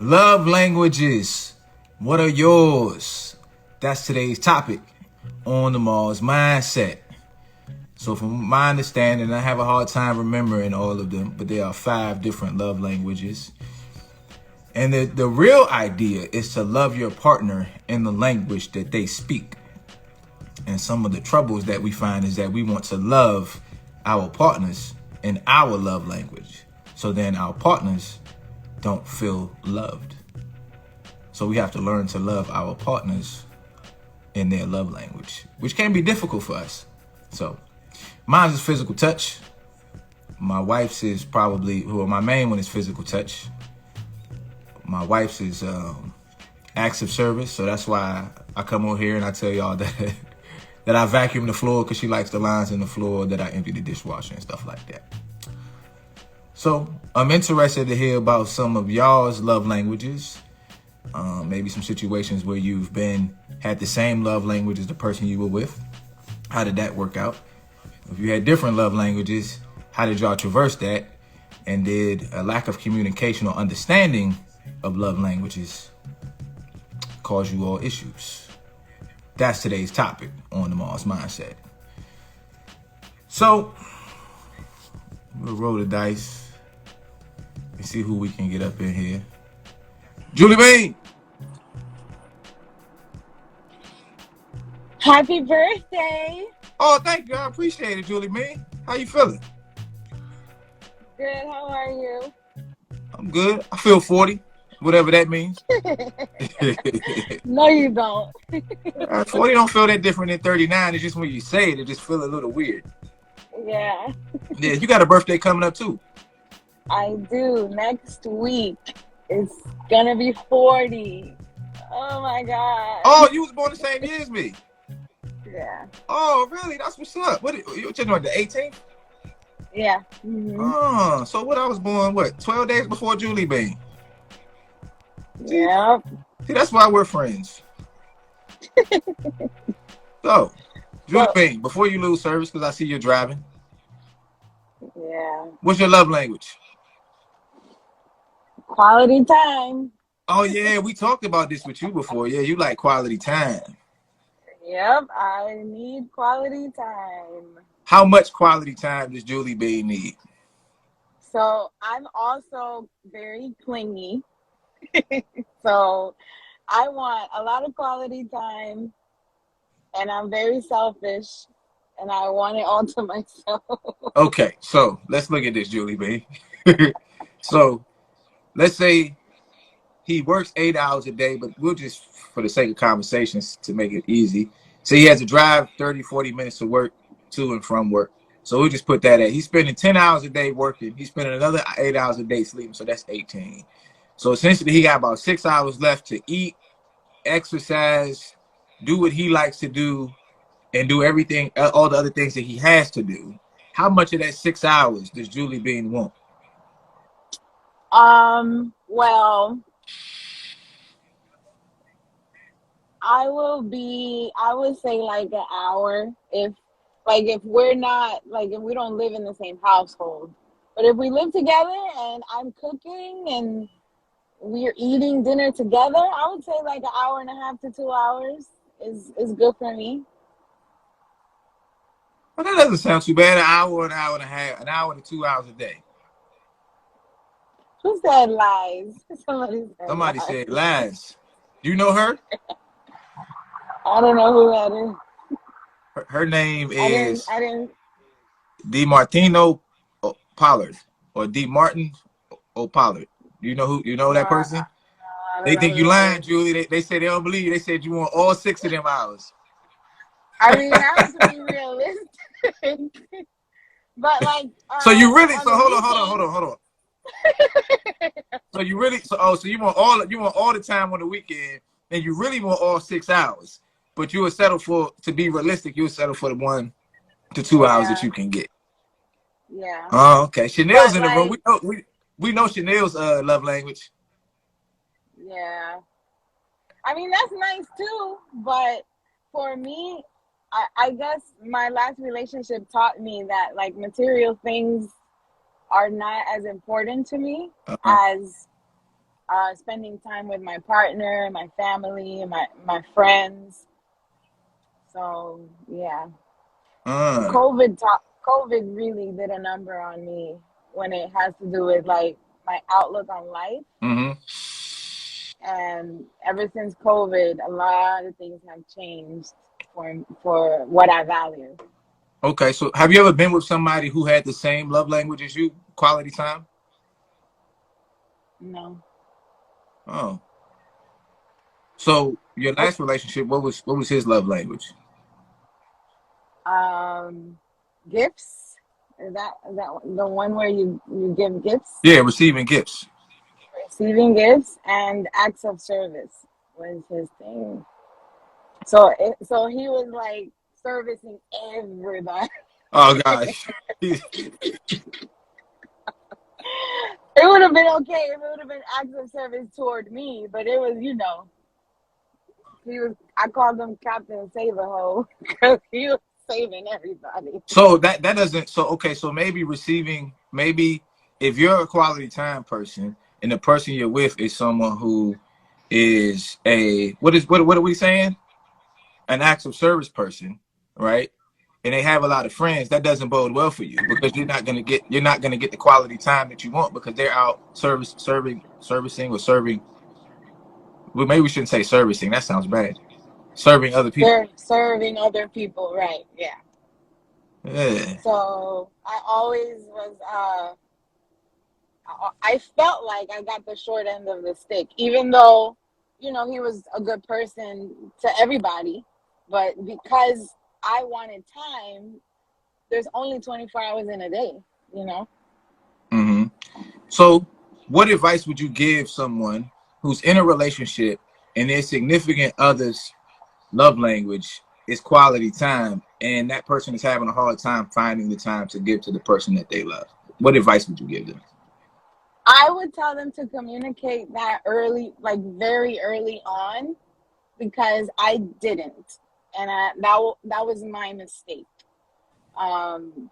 Love languages. What are yours? That's today's topic on the Mars Mindset. So from my understanding, I have a hard time remembering all of them, but there are 5 different love languages. And the real idea is to love your partner in the language that they speak. And some of the troubles that we find is that we want to love our partners in our love language. So then our partners don't feel loved. So we have to learn to love our partners in their love language, which can be difficult for us. So mine is physical touch. My wife's is probably, well, my main one is physical touch. My wife's is acts of service. So that's why I come on here and I tell y'all that that I vacuum the floor because she likes the lines in the floor, that I empty the dishwasher and stuff like that. So I'm interested to hear about some of y'all's love languages. Maybe some situations where you've had the same love language as the person you were with. How did that work out? If you had different love languages, how did y'all traverse that? And did a lack of communication or understanding of love languages cause you all issues? That's today's topic on the Mars Mindset. So we'll roll the dice and see who we can get up in here. Julie Bean. Happy birthday. Oh, thank you. I appreciate it, Julie Bean. How you feeling? Good, how are you? I'm good. I feel 40, whatever that means. No, you don't. 40 don't feel that different than 39. It's just when you say it just feels a little weird. Yeah, Yeah, you got a birthday coming up too. I do. Next week, it's gonna be 40. Oh my God. Oh, you was born the same year as me. Yeah. Oh, really? That's what's up. What you talking about, the 18th? Yeah. Mm-hmm. Oh, so what, I was born, 12 days before Julie Bean. Yep. See, that's why we're friends. So, Julie So, Bean, before you lose service, because I see you're driving, yeah. what's your love language? Quality time. Oh, yeah, we talked about this with you before. Yeah, you like quality time. Yep, I need quality time. How much quality time does Julie Bean need? So, I'm also very clingy. So, I want a lot of quality time, and I'm very selfish, and I want it all to myself. Okay, so let's look at this, Julie Bean. So, let's say he works 8 hours a day, but we'll just, for the sake of conversations, to make it easy, so he has to drive 30, 40 minutes to work, to and from work. So we'll just put that at, he's spending 10 hours a day working. He's spending another 8 hours a day sleeping. So that's 18. So essentially he got about 6 hours left to eat, exercise, do what he likes to do, and do everything, all the other things that he has to do. How much of that 6 hours does Julie Bean want? Well, I would say like an hour if we're not, like, if we don't live in the same household. But if we live together and I'm cooking and we're eating dinner together, I would say like an hour and a half to 2 hours is good for me. Well, that doesn't sound too bad. An hour and a half, an hour to 2 hours a day. Who said lies? Somebody said Somebody said lies. lies. Do you know her? I don't know who that is. Her name I didn't. is I didn't. DiMartino Pollard, or D Martin Pollard. Do you know who? You know No, that person? I don't They know think who you that lying, is. Julie. They say they don't believe you. They said you want all 6 of them hours. I mean, I have to be realistic. But like So you really? on So the hold weekends. on, hold on. So you really? So you want all the time on the weekend, and you really want all 6 hours, but you would settle for, to be realistic, you would settle for the 1 to 2 hours that Yeah, you can get. yeah. Oh, okay. Chanel's But in the room. like, We know Chanel's love language. yeah. I mean, that's nice too. But for me, I guess my last relationship taught me that like material things are not as important to me Uh-huh. as spending time with my partner, my family, my friends. So yeah, Uh, COVID really did a number on me when it has to do with like my outlook on life. mm-hmm. And ever since COVID, a lot of things have changed for what I value. Okay, so have you ever been with somebody who had the same love language as you, quality time? No. Oh, so your Oh, last relationship, what was his love language? um, gifts. Is that the one where you give gifts? Yeah, receiving gifts. Receiving gifts and acts of service was his thing. So he was like servicing everybody. Oh gosh. It would have been okay if it would have been acts of service toward me, but it was, he was. I called him Captain Save a Ho because he was saving everybody. So that doesn't so okay, so maybe receiving maybe if you're a quality time person and the person you're with is someone who is a what are we saying? An acts of service person, right? And they have a lot of friends, that doesn't bode well for you because you're not gonna get the quality time that you want because they're out servicing or serving. Well, maybe we shouldn't say servicing. That sounds bad. Serving other people. They're serving other people, right? Yeah. Yeah. So I always was. I felt like I got the short end of the stick, even though, he was a good person to everybody. But because I wanted time, there's only 24 hours in a day, you know? hmm So, what advice would you give someone who's in a relationship and their significant other's love language is quality time, and that person is having a hard time finding the time to give to the person that they love? What advice would you give them? I would tell them to communicate that early, like very early on, because I didn't. And that was my mistake. Um,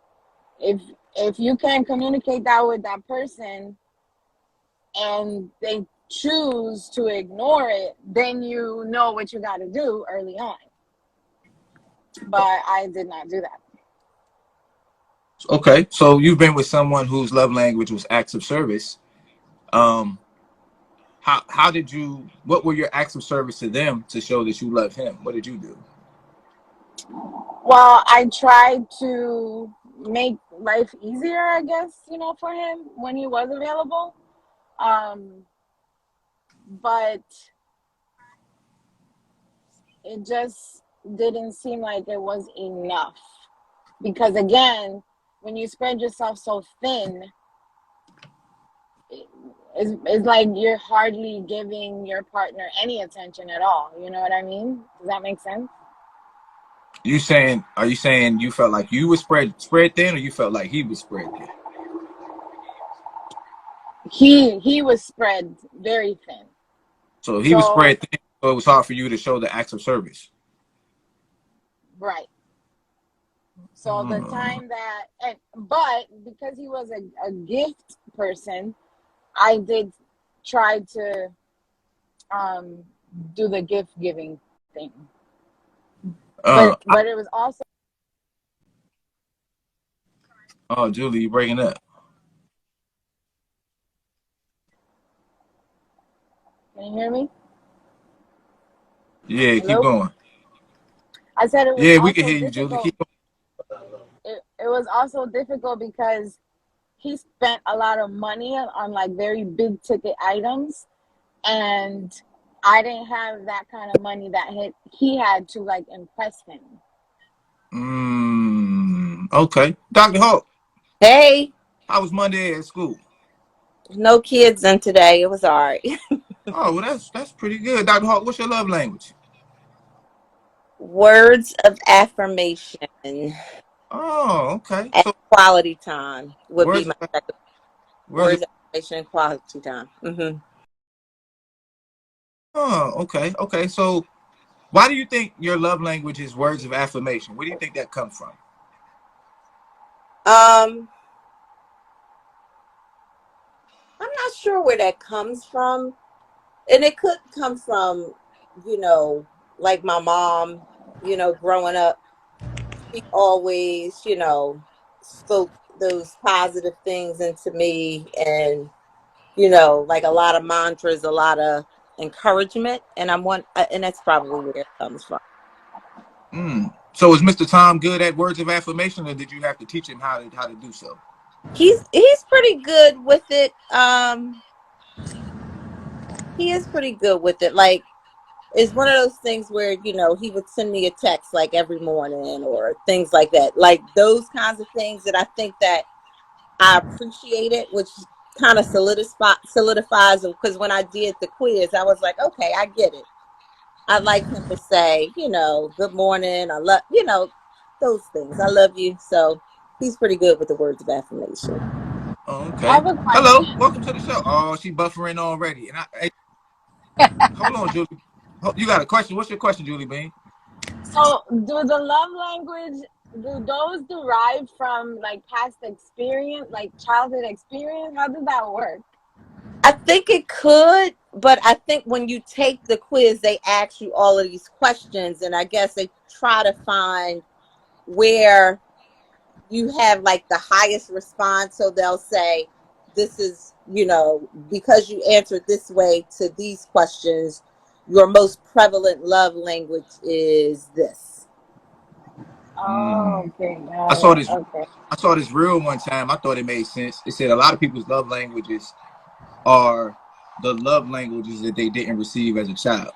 if if you can communicate that with that person and they choose to ignore it, then you know what you got to do early on. But I did not do that. Okay, so you've been with someone whose love language was acts of service. Um, how did you? What were your acts of service to them to show that you love him? What did you do? Well, I tried to make life easier, I guess, for him when he was available. Um, but it just didn't seem like it was enough. Because again, when you spread yourself so thin, it's like you're hardly giving your partner any attention at all. You know what I mean? Does that make sense? You saying? Are you saying you felt like you were spread thin, or you felt like he was spread thin? He was spread very thin. So he was So spread thin, so it was hard for you to show the acts of service. right. So the Hmm. time that, but because he was a gift person, I did try to um do the gift giving thing. Uh, But it was also. oh, Julie, you breaking up? Can you hear me? Yeah, keep Hello? going. I said it was Yeah, we can also hear you, Julie. difficult. Keep going. It was also difficult because he spent a lot of money on like very big ticket items, and I didn't have that kind of money that he had to like impress him. Okay, Dr. Hawk, Hey, how was Monday at school? no kids in today. It was all right. Oh, well, that's pretty good. Dr. Hawk, what's your love language? Words of affirmation and Oh, okay. So quality time would be words my of second. words of Words of affirmation and quality time. oh, okay, okay. So why do you think your love language is words of affirmation? Where do you think that comes from? I'm not sure where that comes from. And it could come from, you know, like my mom, growing up, she always, spoke those positive things into me, and, like a lot of mantras, a lot of encouragement. And and that's probably where it comes from. So is Mr. Tom good at words of affirmation, or did you have to teach him how to do so? He's pretty good with it. He is pretty good with it. Like, it's one of those things where, he would send me a text like every morning or things like that. Like those kinds of things that I think that I appreciate it, which kind of solidifies them. Because when I did the quiz, I was like, okay, I get it. I'd like him to say, good morning. I love, those things. I love you. So he's pretty good with the words of affirmation. Oh, I okay. have a Hello, question. welcome to the show. Oh, she buffering already. And hey, hold on, Julie. You got a question? What's your question, Julie Bean? So, do the love language, do those derive from like past experience, like childhood experience? How does that work? I think it could, but I think when you take the quiz, they ask you all of these questions, and I guess they try to find where you have like the highest response. So they'll say, this is, because you answered this way to these questions, your most prevalent love language is this. Oh, okay, I got saw it. this. Okay. I saw this reel one time. I thought it made sense. It said a lot of people's love languages are the love languages that they didn't receive as a child.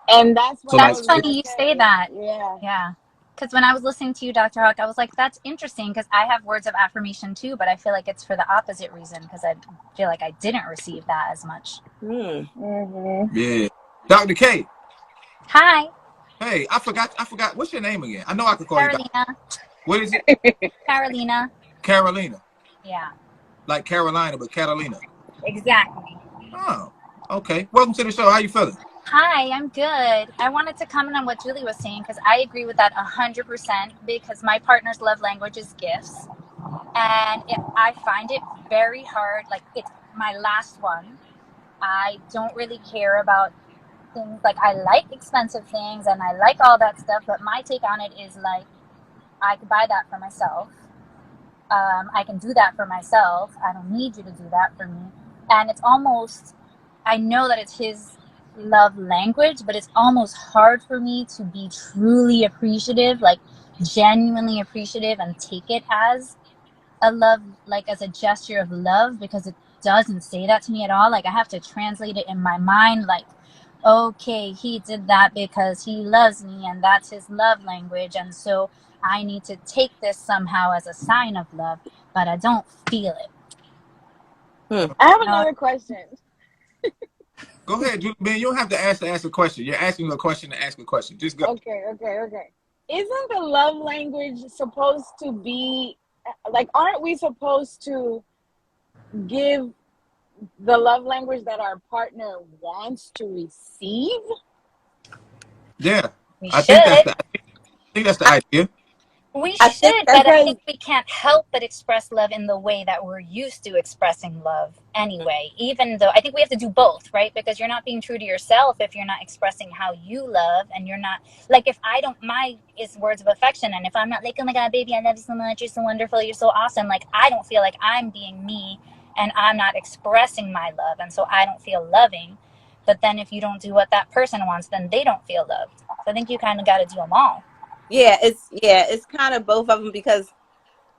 And that's So what I like, That's was funny gonna you say say. that. Yeah. Yeah. Because when I was listening to you, Dr. Hawk, I was like, that's interesting because I have words of affirmation too, but I feel like it's for the opposite reason because I feel like I didn't receive that as much. Hmm. Mhm. yeah, Dr. K. Hi, Hey, I forgot. What's your name again? I know I could call you Dr. Carolina. What is it? Carolina. Carolina. Yeah, Like Carolina, but Catalina. exactly. Oh, okay. Welcome to the show. How you feeling? Hi, I'm good. I wanted to comment on what Julie was saying because I agree with that 100% because my partner's love language is gifts. And I find it very hard. Like, it's my last one. I don't really care about things like I like expensive things and I like all that stuff, but my take on it is like I could buy that for myself. I can do that for myself. I don't need you to do that for me. And it's almost, I know that it's his love language, but it's almost hard for me to be truly appreciative, like genuinely appreciative, and take it as a love, like as a gesture of love, because it doesn't say that to me at all. Like I have to translate it in my mind, like, okay, he did that because he loves me and that's his love language. And so I need to take this somehow as a sign of love, but I don't feel it. Hmm. I have You know, another question. Go ahead, Julie. Man, you don't have to ask a question. You're asking a question to ask a question. Just go. Okay. Isn't the love language supposed to be like, aren't we supposed to give the love language that our partner wants to receive? Yeah, we I think that's should. the. I think that's the I, idea. We I think should, that's but I Because think we can't help but express love in the way that we're used to expressing love anyway. Even though I think we have to do both, right? Because you're not being true to yourself if you're not expressing how you love, and you're not like, if I don't, my is words of affection, and if I'm not like, oh my God, baby, I love you so much, you're so wonderful, you're so awesome, like I don't feel like I'm being me and I'm not expressing my love, and so I don't feel loving. But then if you don't do what that person wants, then they don't feel loved. So I think you kind of got to do them all. it's kind of both of them, because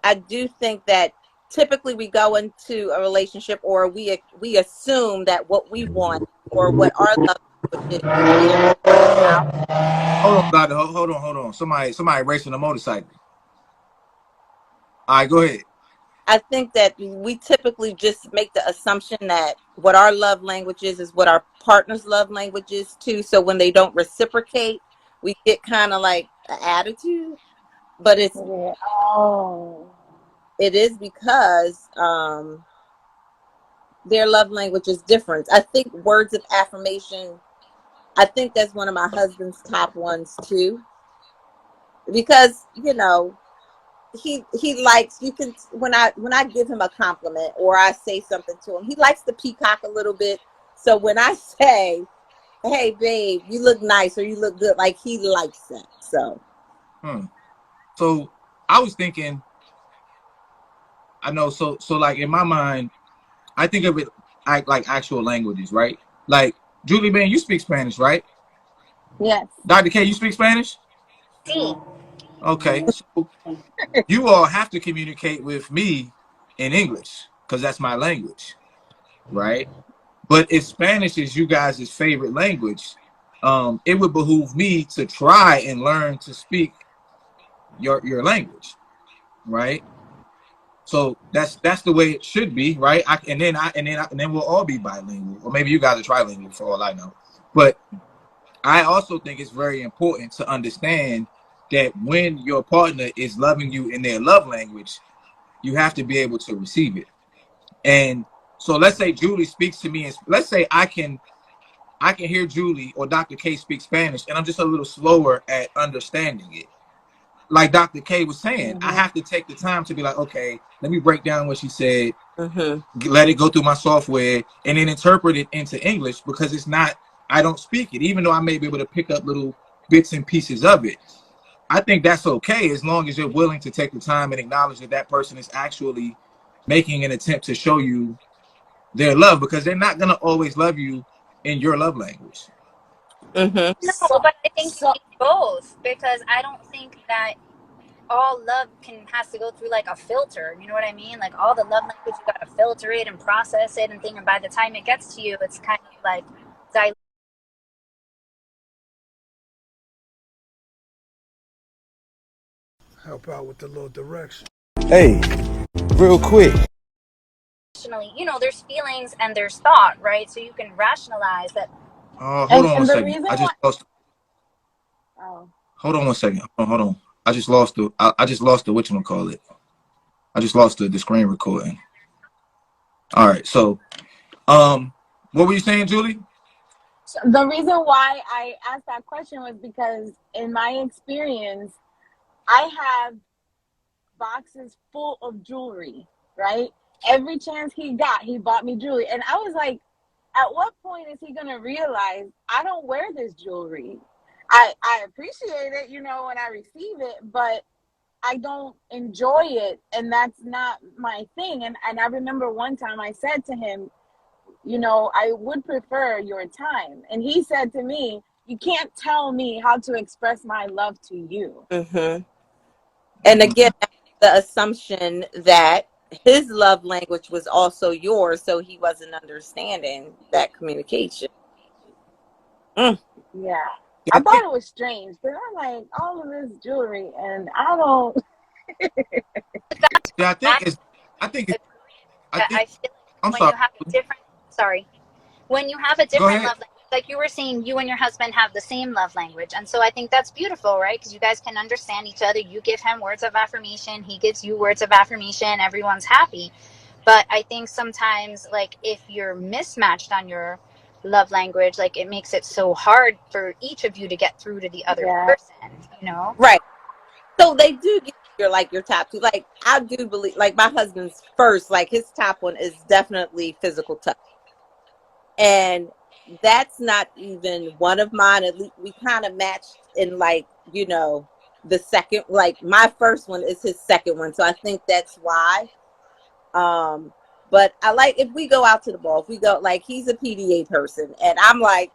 I do think that typically we go into a relationship, or we assume that what we want or what our love language is the other person out. Hold on, doctor. Hold on. Somebody racing a motorcycle. All right, go ahead. I think that we typically just make the assumption that what our love language is what our partner's love language is too. So when they don't reciprocate, we get kind of like an attitude. But yeah. Oh. it is because their love language is different. I think words of affirmation, I think that's one of my husband's top ones too, because he likes, you can, when I give him a compliment or I say something to him, he likes to peacock a little bit. So when I say, hey babe, you look nice or you look good, like he likes that. So So I was thinking, I know, so like in my mind, I think of it like actual languages, right? Like Julie, man, you speak Spanish, right? Yes. Dr. K, you speak Spanish? See, Okay, so you all have to communicate with me in English because that's my language, right? But if Spanish is you guys' favorite language, it would behoove me to try and learn to speak your language, right? So that's the way it should be, right? And then we'll all be bilingual, or maybe you guys are trilingual for all I know. But I also think it's very important to understand that when your partner is loving you in their love language, you have to be able to receive it. And so let's say Julie speaks to me, and let's say I can hear Julie or Dr. K speak Spanish, and I'm just a little slower at understanding it. Like Dr. K was saying, I Mm-hmm. have to take the time to be like, okay, let me break down what she said, mm-hmm. let it go through my software, and then interpret it into English because it's not, I don't speak it, even though I may be able to pick up little bits and pieces of it. I think that's okay as long as you're willing to take the time and acknowledge that that person is actually making an attempt to show you their love, because they're not going to always love you in your love language. Mm-hmm. no, So, but I think you so need both because I don't think that all love can has to go through like a filter. You know what I mean? Like all the love language, you gotta filter it and process it and think. And by the time it gets to you, it's kind of like Help out with the little direction. Hey, real quick. dilutionally. There's feelings and there's thought, right? So you can rationalize that. Hold on one and the second. reason I why, just lost. oh, Hold on one second. Hold on. I just lost the. I just lost the whatchamacallit. I just lost the screen recording. All right. So, what were you saying, Julie? so the reason why I asked that question was because in my experience, I have boxes full of jewelry, right? Every chance he got, he bought me jewelry. And I was like, at what point is he gonna realize I don't wear this jewelry? I appreciate it, when I receive it, but I don't enjoy it, and that's not my thing. And I remember one time I said to him, I would prefer your time. And he said to me, you can't tell me how to express my love to you. Mm-hmm. And again, the assumption that his love language was also yours, so he wasn't understanding that communication. Mm. Yeah. Yeah, I I think. thought it was strange, but I'm like, all of this jewelry, and I don't. That's Yeah, I I think it's. I agree. think. I feel I'm like when sorry. you have a different, sorry, when you have a Go different ahead. love language, like you were saying, you and your husband have the same love language, and so I think that's beautiful, right? Because you guys can understand each other. You give him words of affirmation, he gives you words of affirmation. Everyone's happy. But I think sometimes, like, if you're mismatched on your love language, like, it makes it so hard for each of you to get through to the other Yeah. person. Right. So they do get your top two. Like I do believe, like my husband's first, like his top one is definitely physical touch, and that's not even one of mine. At least we kind of matched in like the second. Like my first one is his second one, so I think that's why. Um, but I like if we go out to the ball, if we go like he's a PDA person, and I'm like,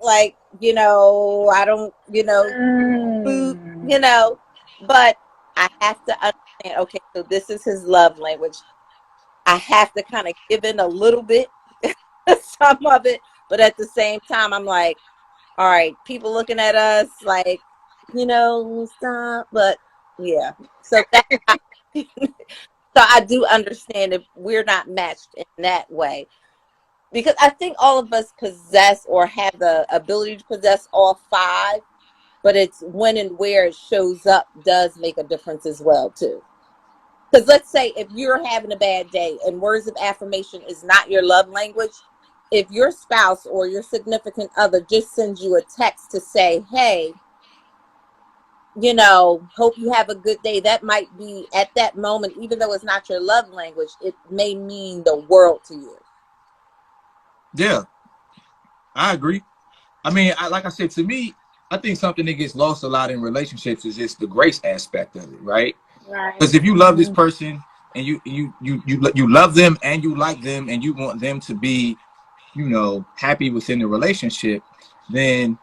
like I don't, food, Mm. but I have to understand. Okay, so this is his love language. I have to kind of give in a little bit, some of it, but at the same time, I'm like, all right, people looking at us like, stop. But yeah, so that. So I do understand if we're not matched in that way. Because I think all of us possess or have the ability to possess all five, but it's when and where it shows up does make a difference as well too. Because let's say if you're having a bad day and words of affirmation is not your love language, if your spouse or your significant other just sends you a text to say, hey, hope you have a good day, that might be at that moment, even though it's not your love language, it may mean the world to you. Yeah. I agree. I mean, like I said, to me, I think something that gets lost a lot in relationships is just the grace aspect of it, right? Right. Because if you love this Hmm. person and you love them and you like them and you want them to be, happy within the relationship, then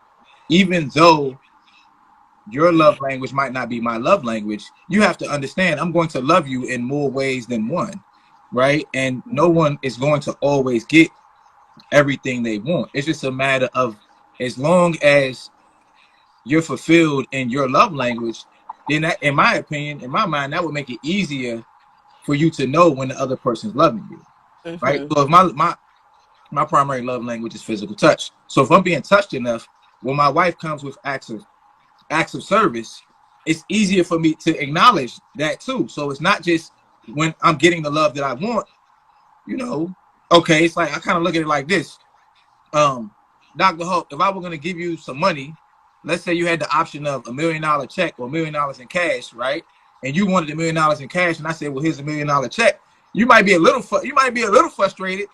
even though your love language might not be my love language, you have to understand I'm going to love you in more ways than one, right? And no one is going to always get everything they want. It's just a matter of, as long as you're fulfilled in your love language, then that, in my opinion, in my mind, that would make it easier for you to know when the other person's loving you, right? Mm-hmm. So if my primary love language is physical touch. So if I'm being touched enough, when my wife comes with acts of service, it's easier for me to acknowledge that too. So it's not just when I'm getting the love that I want, you know. Okay, it's like I kind of look at it like this. Um, Dr. Hope, if I were gonna give you some money, let's say you had the option of $1 million check or $1 million in cash, right? And you wanted $1 million in cash, and I said, "Well, here's $1 million check." You might be a little frustrated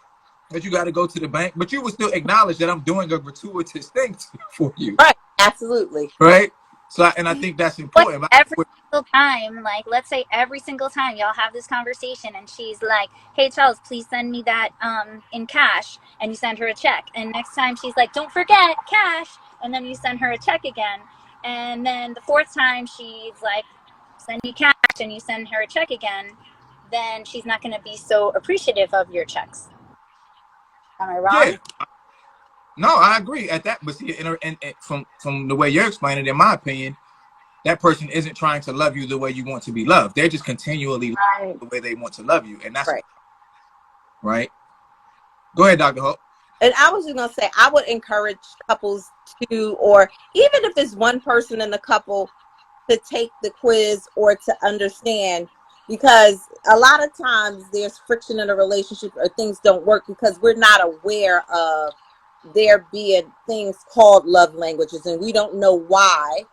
that you got to go to the bank, but you would still acknowledge that I'm doing a gratuitous thing for you, Right. Absolutely. right? So, and I think that's What important. every single time, like let's say every single time y'all have this conversation and she's like, "Hey Charles, please send me that in cash," and you send her a check. And next time she's like, "Don't forget cash," and then you send her a check again. And then the fourth time she's like, "Send me cash," and you send her a check again. Then she's not going to be so appreciative of your checks. Am I Yeah, wrong? no, I agree at that. But see, and from the way you're explaining it, in my opinion, that person isn't trying to love you the way you want to be loved. They're just continually Right. the way they want to love you, and that's Right. right. Go ahead, Dr. Hope. And I was just gonna say, I would encourage couples to, or even if it's one person in the couple, to take the quiz or to understand, because a lot of times there's friction in a relationship or things don't work because we're not aware of there being things called love languages, and we don't know why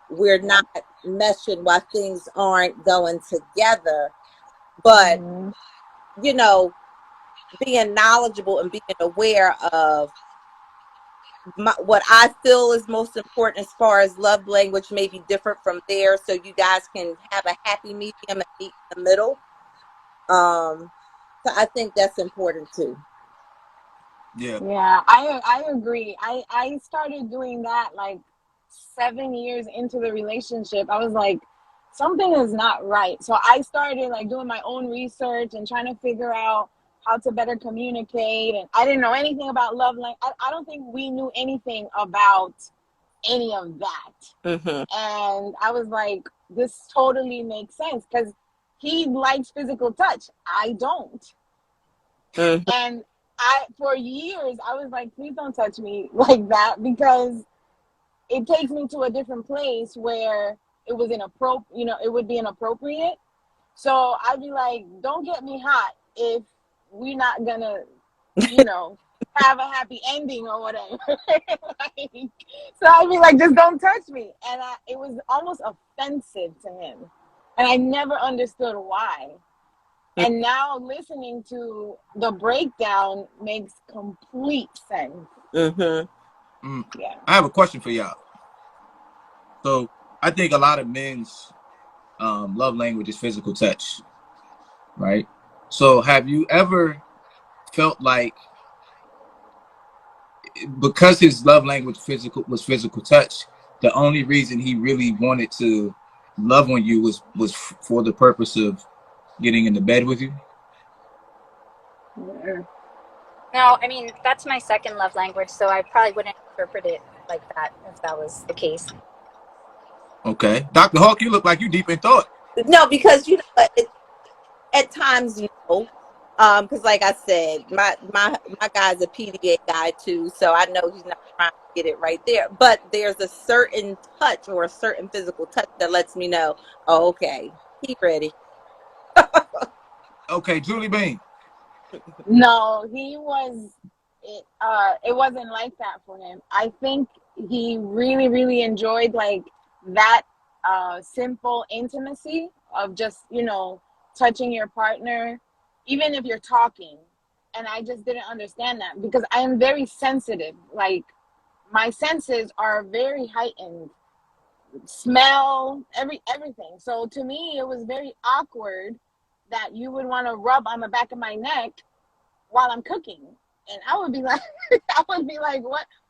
we're not meshing, why things aren't going together. But Hmm. you know, being knowledgeable and being aware of what I feel is most important as far as love language may be different from theirs, so you guys can have a happy medium and meet in the middle. So I think that's important too. Yeah, Yeah, I agree. I started doing that like 7 years into the relationship. I was like, something is not right. So I started like doing my own research and trying to figure out how to better communicate. And I didn't know anything about love. Like I don't think we knew anything about any of that. Mm-hmm. And I was like, this totally makes sense because he likes physical touch. I don't. Mm-hmm. And I, for years, I was like, please don't touch me like that because it takes me to a different place where it was inappropriate, it would be inappropriate. So I'd be like, don't get me hot if we're not gonna, you know, have a happy ending or whatever. Like, so I'd be like, just don't touch me. And it was almost offensive to him. And I never understood why. And now listening to the breakdown makes complete sense. Mm-hmm. mm. Yeah. I have a question for y'all. So I think a lot of men's love language is physical touch, right? So have you ever felt like, because his love language physical touch, the only reason he really wanted to love on you was for the purpose of getting into bed with you? Yeah. No, I mean that's my second love language, so I probably wouldn't interpret it like that if that was the case. Okay, Dr. Hawk, you look like you deep in thought. No, because you know what, at times, because like I said, my guy's a PDA guy too, so I know he's not trying to get it right there. But there's a certain touch or a certain physical touch that lets me know, oh, okay, he's ready. Okay, Julie Bean. No, he was. It wasn't like that for him. I think he really, really enjoyed like that simple intimacy of just touching your partner, even if you're talking. and I just didn't understand that because I am very sensitive. Like my senses are very heightened. Smell, everything. So to me, it was very awkward that you would want to rub on the back of my neck while I'm cooking, and I would be like,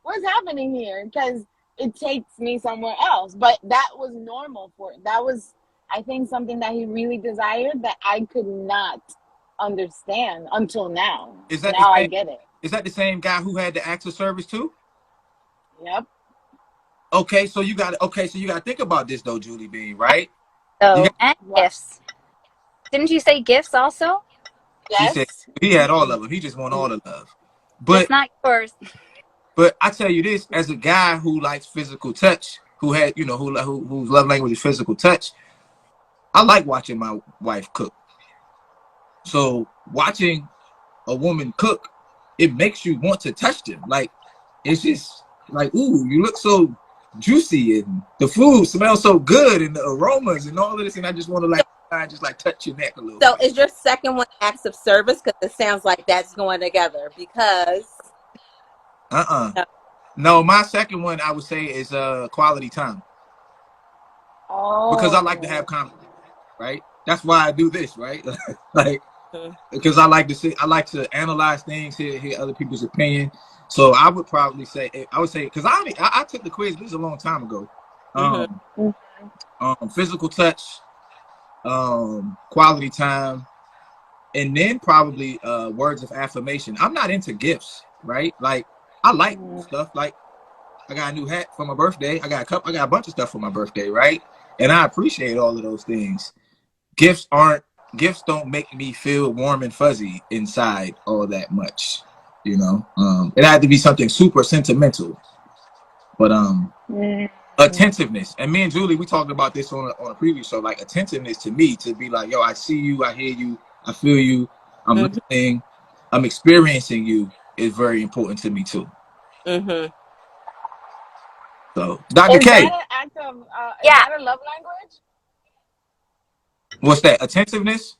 what's happening here? Because it takes me somewhere else. But that was normal for it. That was, I think, something that he really desired that I could not understand until now. Is that the Now I same? get it. Is that the same guy who had the acts of service too? Yep. Okay, so you got to think about this though, Julie B. Right? You got. So, and What? gifts. Didn't you say gifts also? She said Yes. he had all of them. He just want all the love. Just But not yours. I tell you this, as a guy who likes physical touch, who had whose love language is physical touch, I like watching my wife cook. So watching a woman cook, it makes you want to touch them. Like it's just like, ooh, you look so juicy and the food smells so good and the aromas and all of this, and I just want to like touch your neck a little So bit. is your second one acts of service? Because it sounds like that's going together. Because No, my second one I would say is quality time because I like to have Oh. conflict, right? That's why I do this, right? Like Mhm. because I like to analyze things, hear other people's opinion. So I would probably say because I took the quiz. This is a long time ago. Mhm. Physical touch, quality time, and then probably words of affirmation. I'm not into gifts, right? Like I like stuff. Like I got a new hat for my birthday. I got a bunch of stuff for my birthday, right? And I appreciate all of those things. Gifts don't make me feel warm and fuzzy inside all that much. It had to be something super sentimental. But attentiveness, and me and Julie, we talked about this on a previous show. Like attentiveness to me, to be like, yo, I see you, I hear you, I feel you, I'm Mhm. listening, I'm experiencing you, is very important to me too. Mhm. So, Dr. Is that K, an act of? Is Yeah. that a love language? what's that? Attentiveness?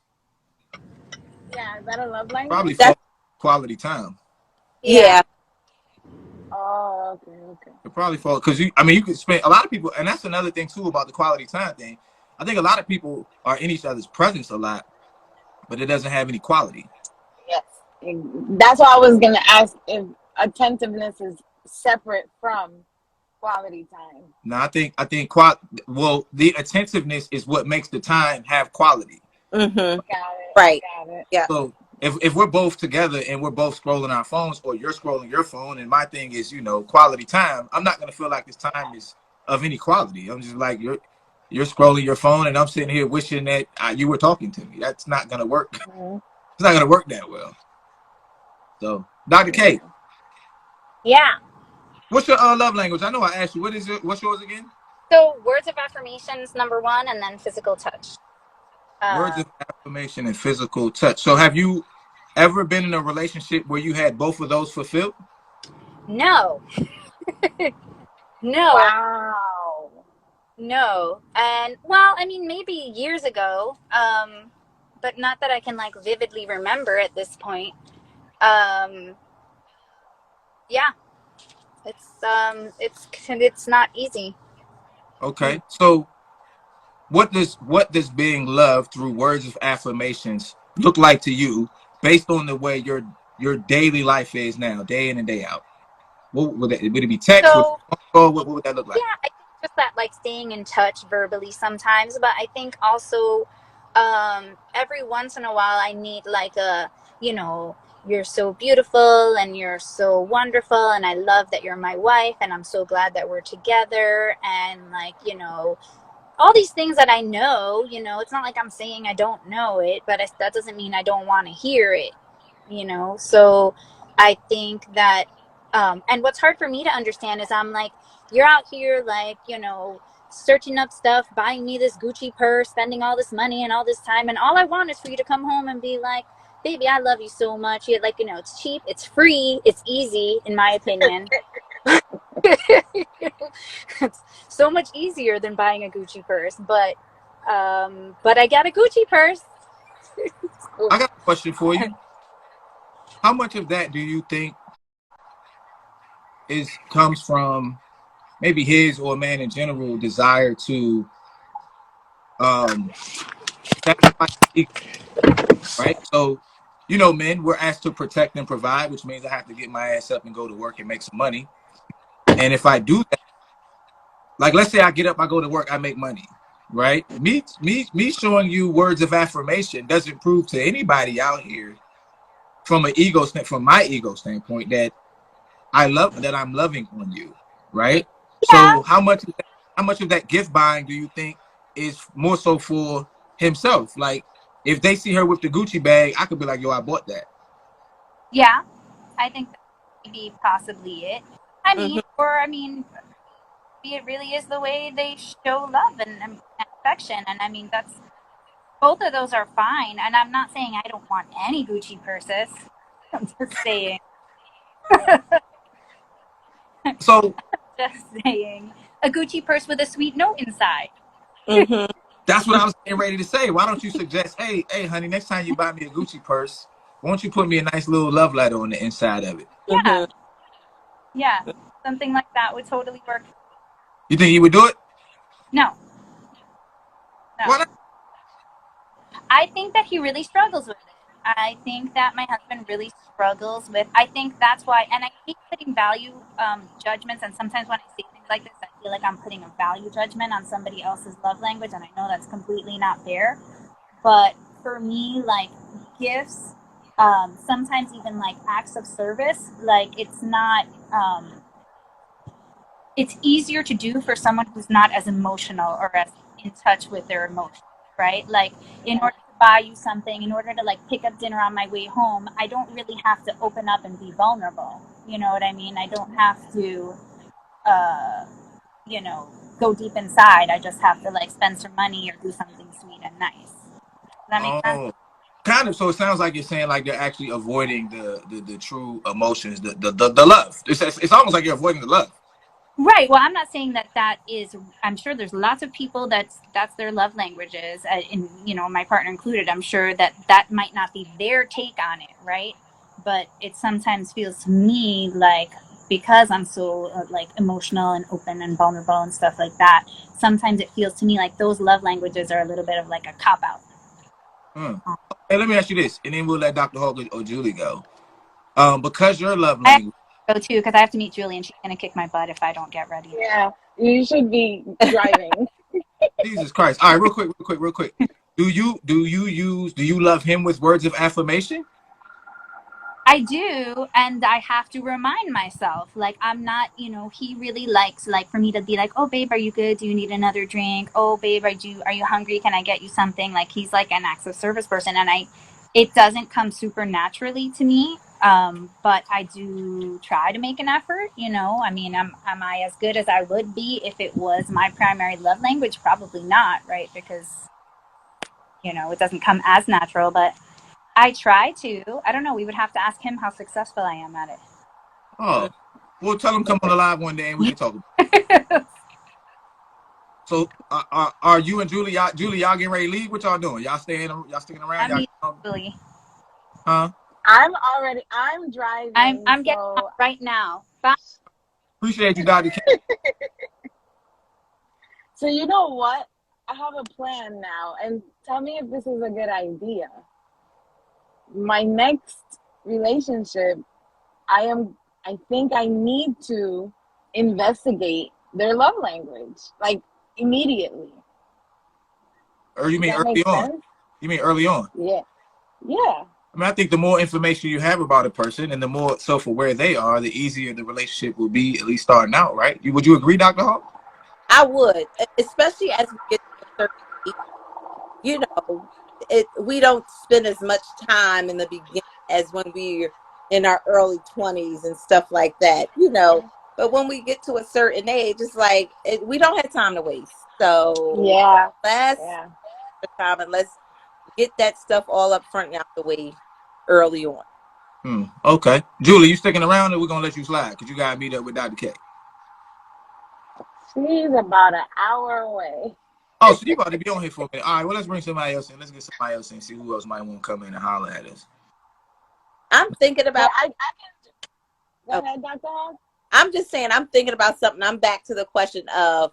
Yeah. Is that a love Probably language? for That's quality time. yeah. Oh, okay, okay. It probably fall because you could spend a lot of people, and that's another thing too about the quality time thing. I think a lot of people are in each other's presence a lot, but it doesn't have any quality. Yes. That's why I was gonna ask if attentiveness is separate from quality time. Now well, the attentiveness is what makes the time have quality. Mhm. Got it. Right. Got it. Yeah. So if we're both together and we're both scrolling our phones, or you're scrolling your phone and my thing is quality time, I'm not gonna feel like this time is of any quality. I'm just like you're scrolling your phone and I'm sitting here wishing that you were talking to me. That's not gonna work. Mhm. It's not gonna work that well. So, Dr. K, Yeah. what's your love language? I know I asked you. What's yours again? So, words of affirmations, number one, and then physical touch. Words Uh, of affirmation and physical touch. So, have you ever been in a relationship where you had both of those fulfilled? no. No. Wow. No. And, well, I mean, maybe years ago, but not that I can, like, vividly remember at this point. Yeah. It's not easy. Okay. So, what does being loved through words of affirmations look like to you, based on the way your daily life is now, day in and day out? What would it be text? Would it So, be phone call? What would that look yeah, like? I think just that, like, staying in touch verbally sometimes, but I think also every once in a while I need like a, you know, you're so beautiful and you're so wonderful and I love that you're my wife and I'm so glad that we're together and, like, all these things that I know, it's not like I'm saying I don't know it, but that doesn't mean I don't want to hear it. So I think that, and what's hard for me to understand is I'm like, you're out here, like, searching up stuff, buying me this Gucci purse, spending all this money and all this time. And all I want is for you to come home and be like, baby, I love you so much. You're like, it's cheap, it's free, it's easy, in my opinion. It's so much easier than buying a Gucci purse, but I got a Gucci purse. I got a question for you. how much of that do you think comes from maybe his or a man in general desire to sacrifice ego, right? So, you know, men, we're asked to protect and provide, which means I have to get my ass up and go to work and make some money. And if I do that, like let's say I get up, I go to work, I make money, right? Me showing you words of affirmation doesn't prove to anybody out here from my ego standpoint that I'm loving on you, right? Yeah, So how much of that gift buying do you think is more so for himself? Like if they see her with the Gucci bag, I could be like, yo, I bought that. yeah. I think that may be possibly it. Hmm. I mean, maybe it really is the way they show love and affection. And I mean, that's both of those are fine. And I'm not saying I don't want any Gucci purses. I'm So just saying, a Gucci purse with a sweet note inside. Hmm. that's what I was getting ready to say. Why don't you suggest, hey, honey, next time you buy me a Gucci purse, won't you put me a nice little love letter on the inside of it? Yeah, Hmm. yeah, something like that would totally work. You think he would do it? No, Why no. not? I think that he really struggles with it. I think that my husband really struggles with. I think that's why, and I hate putting value judgments. And sometimes when I say things like this, I feel like I'm putting a value judgment on somebody else's love language, and I know that's completely not fair. But for me, like gifts, sometimes even like acts of service, like it's not. It's easier to do for someone who's not as emotional or as in touch with their emotions, right? Like in order to buy you something, in order to like pick up dinner on my way home, I don't really have to open up and be vulnerable. You know what I mean? I don't have to, uh, you know, go deep inside. I just have to like spend some money or do something sweet and nice. Does that make sense? Oh, kind of. So it sounds like you're saying like they're actually avoiding the true emotions, the love. It's almost like you're avoiding the love. Right. Well, I'm not saying that that is. I'm sure there's lots of people that's their love languages, and my partner included. I'm sure that that might not be their take on it, right? But it sometimes feels to me like because I'm so like emotional and open and vulnerable and stuff like that. Sometimes it feels to me like those love languages are a little bit of like a cop out. Hmm. Hey, let me ask you this, and then we'll let Dr. Hawk or Julie go. Because your love I have language, to go too because I have to meet Julie and she's gonna kick my butt if I don't get ready. Yeah, you should be driving. Jesus Christ. All right, real quick. Do you love him with words of affirmation? I do, and I have to remind myself, like I'm not, he really likes like for me to be like, "Oh babe, are you good? Do you need another drink? Oh babe, are you hungry? Can I get you something?" Like he's like an acts of service person, and it doesn't come super naturally to me. But I do try to make an effort, I mean, am I as good as I would be if it was my primary love language? Probably not, right? Because, it doesn't come as natural, but I try to. I don't know. We would have to ask him how successful I am at Oh, well, tell him come on the live one day and we can talk about it. So, are you and Julie, y'all getting ready to leave? What y'all doing? Y'all sticking around? I'm Y'all, easily. huh? I'm driving, I'm getting out so right now. Bye. Appreciate you, Dr. K. you know what? I have a plan now, and tell me if this is a good idea. My next relationship, I think I need to investigate their love language, like immediately. Or you Does mean that early make on? sense? You mean early on? Yeah. Yeah. I mean, I think the more information you have about a person and the more self-aware they are, the easier the relationship will be, at least starting out, right? Would you agree, Dr. Hawk? I would, especially as we get to a certain age. We don't spend as much time in the beginning as when we're in our early 20s and stuff like that. But when we get to a certain age, it's like we don't have time to waste. So Yeah. let's Yeah. the time and let's get that stuff all up front and out the way early on. Okay. Julie, you sticking around or we're going to let you slide? Because you got to meet up with Dr. K. She's about an hour away. Oh, so you about to be on here for a minute. All right, well, let's bring somebody else in. Let's get somebody else in and see who else might want to come in and holler at us. I'm thinking Yeah, about. I can go Oh, ahead, Dr. Hawk. I'm just saying. I'm thinking about something. I'm back to the question of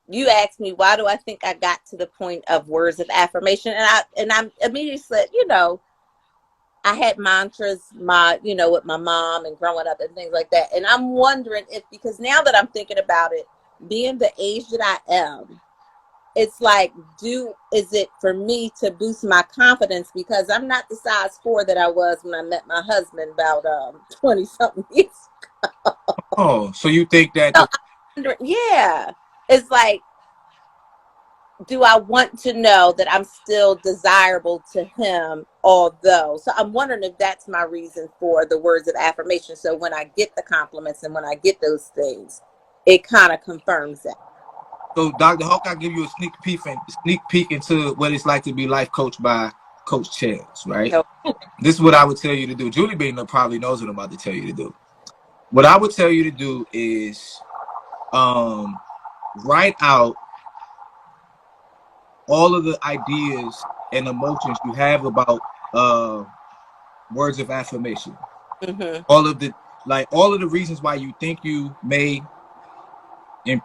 you asked me why do I think I got to the point of words of affirmation, and I'm immediately said, I had mantras, with my mom and growing up and things like that. And I'm wondering if, because now that I'm thinking about it, being the age that I am, it's like, is it for me to boost my confidence? Because I'm not the size 4 that I was when I met my husband about 20 something years. Oh, so you think that So I'm wondering, yeah, it's like, do I want to know that I'm still desirable to him, although? So I'm wondering if that's my reason for the words of affirmation. So when I get the compliments and when I get those things, it kind of confirms that. so Dr. Hawk, I'll give you a sneak peek into what it's like to be life coached by Coach Chells, right? So, This is what I would tell you to do. Julie Bean probably knows what I'm about to tell you to do. What I would tell you to do is write out all of the ideas and emotions you have about words of affirmation. mm-hmm, All of the reasons why you think you may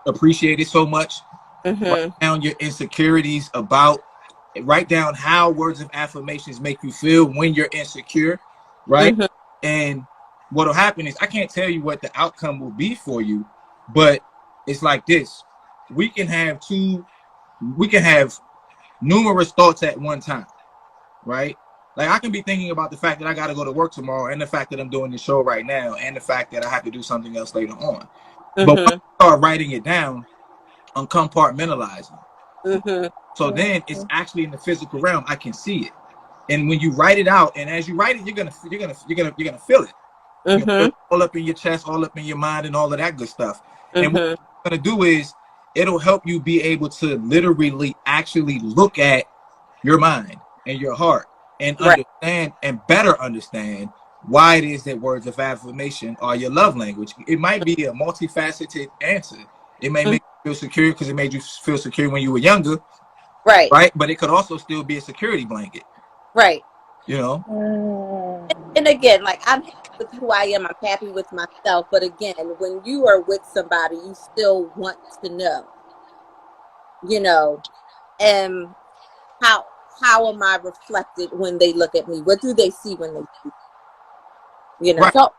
appreciate it so much. Write mm-hmm, down your insecurities about. Write down how words of affirmations make you feel when you're insecure, right? mm-hmm, And what'll happen is I can't tell you what the outcome will be for you, but it's like this. We can have numerous thoughts at one time, right? Like I can be thinking about the fact that I got to go to work tomorrow and the fact that I'm doing the show right now and the fact that I have to do something else later on. But once mm-hmm, I start writing it down, I'm compartmentalizing. mm-hmm, So then it's actually in the physical realm. I can see it. And when you write it out, and as you write it, you're gonna feel it. You're gonna feel mm-hmm, it all up in your chest, all up in your mind, and all of that good stuff. And what mm-hmm, it's gonna do is it'll help you be able to literally actually look at your mind and your heart and right, understand and better understand why it is that words of affirmation are your love language. It might be a multifaceted answer. It may mm, make you feel secure because it made you feel secure when you were younger, right, right? But it could also still be a security blanket, right. you know? And again, like I'm happy with who I am. I'm happy with myself. But again, when you are with somebody, you still want to know, you know, and how how am I reflected when they look at me? What do they see when they see, you know? Right. So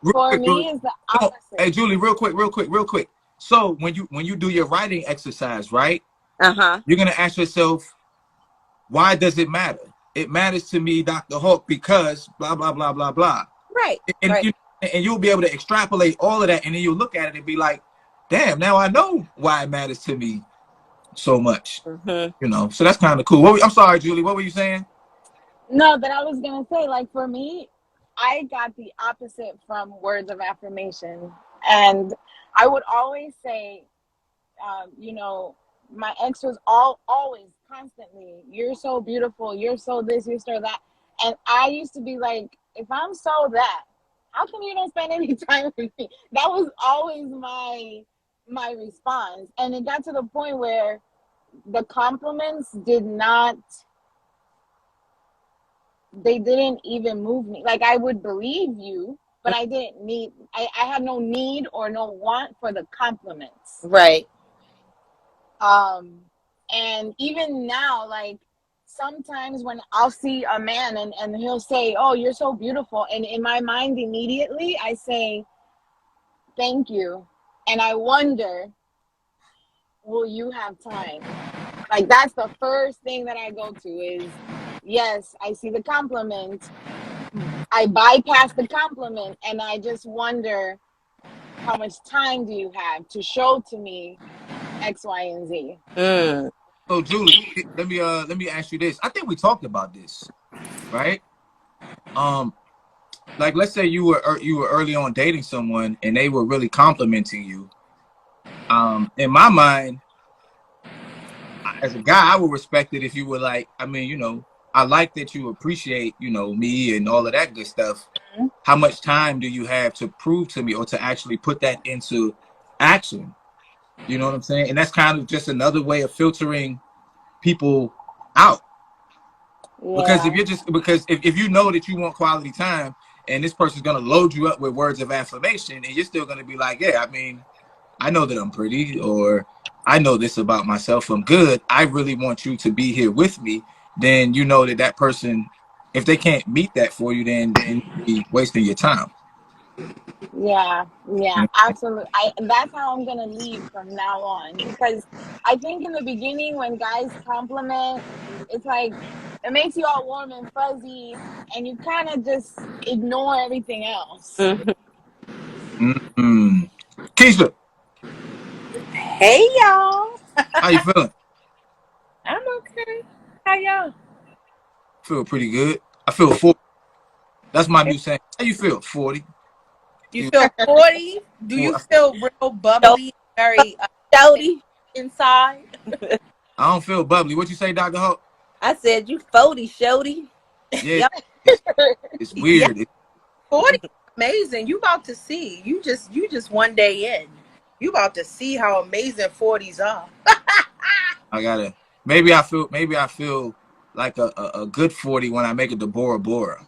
Real for quick, Julie. me, it's the No, hey, opposite. Julie, real quick. So when you do your writing exercise, right? Uh-huh. You're gonna ask yourself, why does it matter? It matters to me, Dr. Hawk, because blah blah blah blah blah. Right, And right. you and you'll be able to extrapolate all of that, and then you'll look at it and be like, damn, now I know why it matters to me so much. Mm-hmm. You know, so that's kind of cool. I'm sorry, Julie. What were you saying? No, that I was gonna say, like for me, I got the opposite from words of affirmation, and I would always say, you know, my ex was always constantly, "You're so beautiful. You're so this. You're so that," and I used to be like, "If I'm so that, how come you don't spend any time with me?" That was always my response, and it got to the point where the compliments they didn't even move me. Like I would believe you, but I had no need or no want for the compliments. Right. Um, and even now, like sometimes when I'll see a man and he'll say, "Oh, you're so beautiful," and in my mind immediately I say, "Thank you," and I wonder, will you have time? Like that's the first thing that I go to is, yes, I see the compliment. I bypass the compliment and I just wonder, how much time do you have to show to me X, Y, and Z? Mm. So, Julie, let me ask you this. I think we talked about this, right? Um, like let's say you were early on dating someone and they were really complimenting you. In my mind, as a guy, I would respect it if you were like, I mean, I like that you appreciate, me and all of that good stuff. How much time do you have to prove to me or to actually put that into action? You know what I'm saying? And that's kind of just another way of filtering people out. Because Yeah. if you know that you want quality time and this person's gonna load you up with words of affirmation and you're still gonna be like, yeah, I mean, I know that I'm pretty, or I know this about myself, I'm good. I really want you to be here with me. Then you know that that person, if they can't meet that for you, then you be wasting your time. Yeah, You yeah, know? absolutely. That's how I'm gonna lead from now on, because I think in the beginning when guys compliment, it's like it makes you all warm and fuzzy, and you kind of just ignore everything else. Mhm. Mm-hmm. Keisha, Hey y'all. how you feeling? I'm okay. How y'all? Feel pretty good. I feel 40. That's my new saying. How you feel? 40. You You feel 40? Do you I feel real Jody, bubbly, very Jody. inside? don't feel bubbly. What you say, Dr. Hawk? I said you 40, Shody. Yeah, Yep. it's Yeah, weird. 40 is amazing. You about to see. You just one day in. You about to see how amazing 40s are. I gotta maybe I feel like a good 40 when I make it to Bora Bora.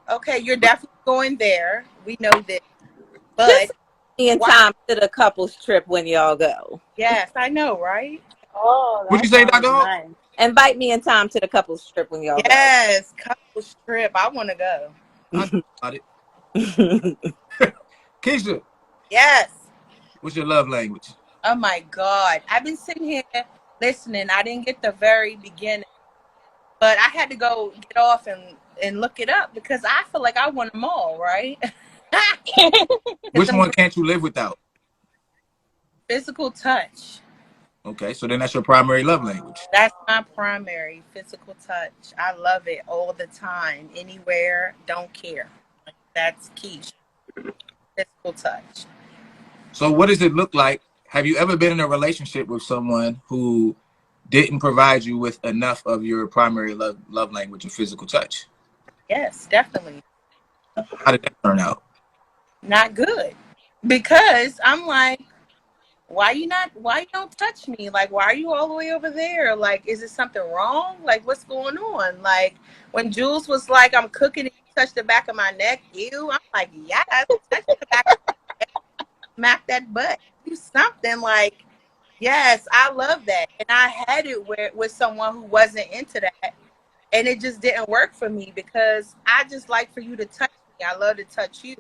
Okay, you're definitely going there. We know this. Just But me and why? Tom to the couples trip when y'all go. Yes, I know, right? Oh, What'd you that say, sounds Dr. Hawk? nice. Invite me and Tom to the couples trip when y'all go. Yes, couples trip. I want to go. I thought about it. Keisha, Yes. what's your love language? Oh my God. I've been sitting here listening. I didn't get the very beginning, but I had to go get off and look it up because I feel like I want them all, right? Because Which I'm one can't you live without? physical touch. Okay, so then that's your primary love language. That's my primary physical touch. I love it all the time, anywhere, don't care. That's key. Physical touch. So what does it look like? Have you ever been in a relationship with someone who didn't provide you with enough of your primary love language of physical touch? Yes, definitely. How did that turn out? Not good. Because I'm like, why you don't touch me, like why are you all the way over there, like is it something wrong, like what's going on, like when Jules was like I'm cooking and you touch the back of my neck, ew, I'm like yes, touch the back of my neck, smack that butt, do something, like yes, I love that. And I had it with someone who wasn't into that, and it just didn't work for me because I just like for you to touch me, I love to touch you,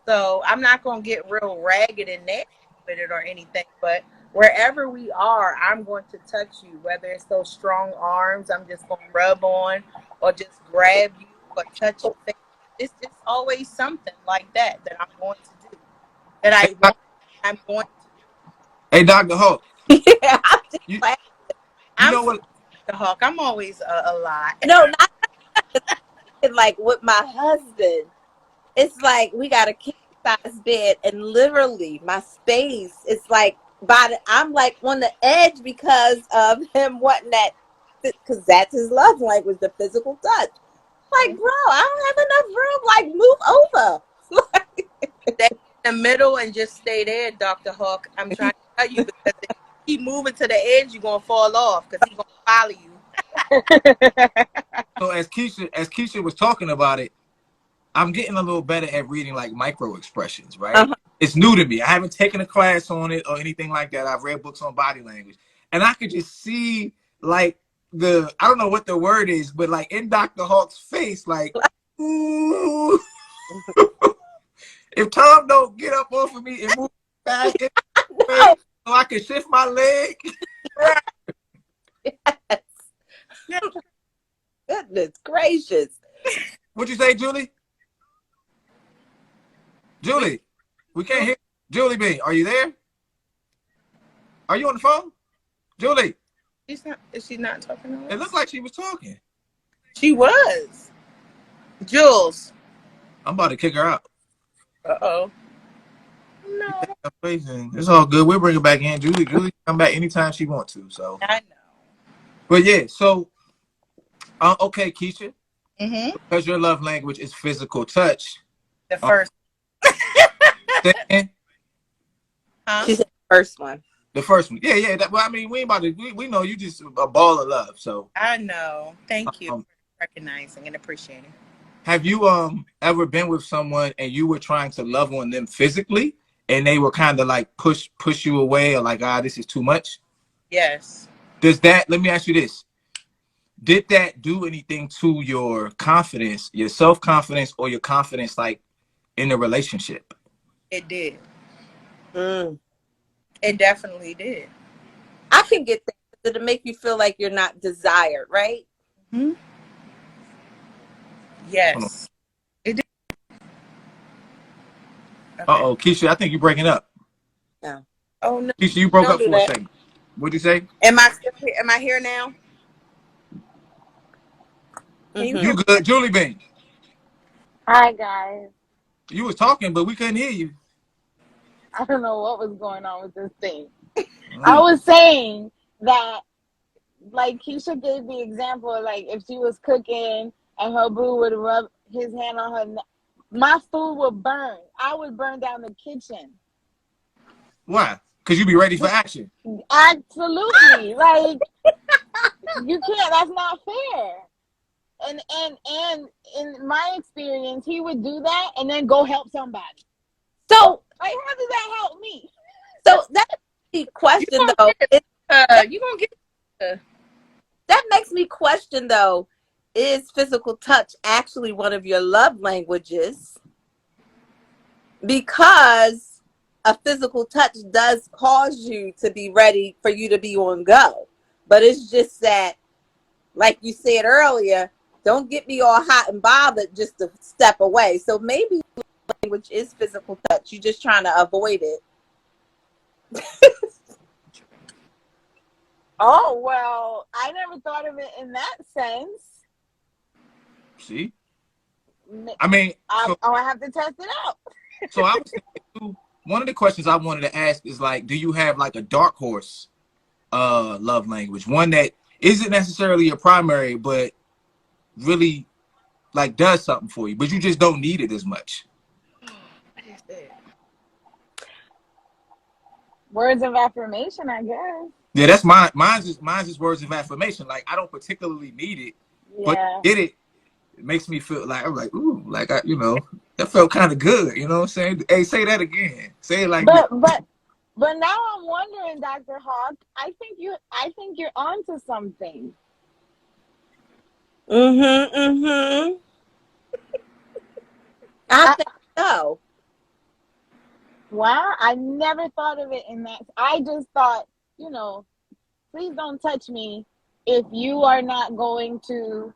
so I'm not gonna get real ragged and nasty with it or anything. But wherever we are, I'm going to touch you. Whether it's those strong arms, I'm just gonna rub on, or just grab you, or touch your face. It's always something like that that I'm going to do. That Hey, I want. I'm going to do. hey, Dr. Hawk, Yeah, I'm just you like, you I'm know sorry, what? the Hawk. I'm always a lot. no, not like with my husband. It's like we got a king size bed, and literally my space is like I'm like on the edge because of him wanting that, because that's his love language, the physical touch. Like, bro, I don't have enough room. Like, move over. Stay in the middle and just stay there, Dr. Hawk. I'm trying to tell you because if you keep moving to the edge, you're gonna fall off because he's gonna follow you. So as Keisha was talking about it, I'm getting a little better at reading like micro expressions, right? Uh-huh. It's new to me. I haven't taken a class on it or anything like that. I've read books on body language. And I could just see like I don't know what the word is, but like in Dr. Hawk's face, like, ooh, if Tom don't get up off of me and move fast in the way Oh, so I can shift my leg. yes. Yeah. Goodness gracious. What'd you say, Julie? Julie, we can't hear. Julie B, are you there? Are you on the phone? Julie, She's not. Is she not talking to it looked us? like she was talking. She was. Jules. I'm about to kick her out. Uh-oh. No. It's all good. We'll bring her back in. Julie can come back anytime she wants to. So, I know. but yeah. So, okay, Keisha, Mm-hmm. because your love language is physical touch. The Um, first. second, Huh? She said the first one. The first one. Yeah. Well, I mean, we ain't about to. We know you just a ball of love. So, I know. Thank you um, for recognizing and appreciating. have you ever been with someone and you were trying to love on them physically, and they were kind of like push you away, or like, this is too much? Yes, Does that? Let me ask you this: did that do anything to your confidence, your self confidence, or your confidence, like in the relationship? it did. Mm. It definitely did. I can get that. It'll make you feel like you're not desired, right? Hmm? Yes, it did. Okay. Uh-oh, Keisha, I think you're breaking up. No. Oh no! Keisha, you broke Don't up do for a that. second. What'd you say? Am I still here? Am I here now? Can you hear You Mm-hmm. me? good, Julie Bean? Hi guys. You was talking, but we couldn't hear you. I don't know what was going on with this thing. I Mm. was saying that, like Keisha gave the example, like if she was cooking and her boo would rub his hand on her, my food would burn. I would burn down the kitchen. Why? Because you be ready for action. Absolutely, like you can't. That's not fair. And in my experience, he would do that and then go help somebody. So, Like, how does that help me? that's the You question gonna though. get That, you gonna get that makes me question though, is physical touch actually one of your love languages? Because a physical touch does cause you to be ready for you to be on go. But it's just that, like you said earlier, don't get me all hot and bothered just to step away. So maybe language is physical touch. You're just trying to avoid it. Oh, well, I never thought of it in that sense. See? I mean, I'll have to test it out. so I was thinking too, one of the questions I wanted to ask is like, do you have like a dark horse love language? One that isn't necessarily your primary, but really like does something for you, but you just don't need it as much. Words of affirmation, I guess. Yeah, that's mine. Mine's just words of affirmation. Like I don't particularly need it, but Yeah. get it. It makes me feel like I'm like, ooh, like that felt kind of good. You know what I'm saying? Hey, say that again. Say it like this. But now I'm wondering, Dr. Hawk, I think you're onto something. Mm-hmm. Mm-hmm. I think so. Wow, I never thought of it in that. I just thought, please don't touch me if you are not going to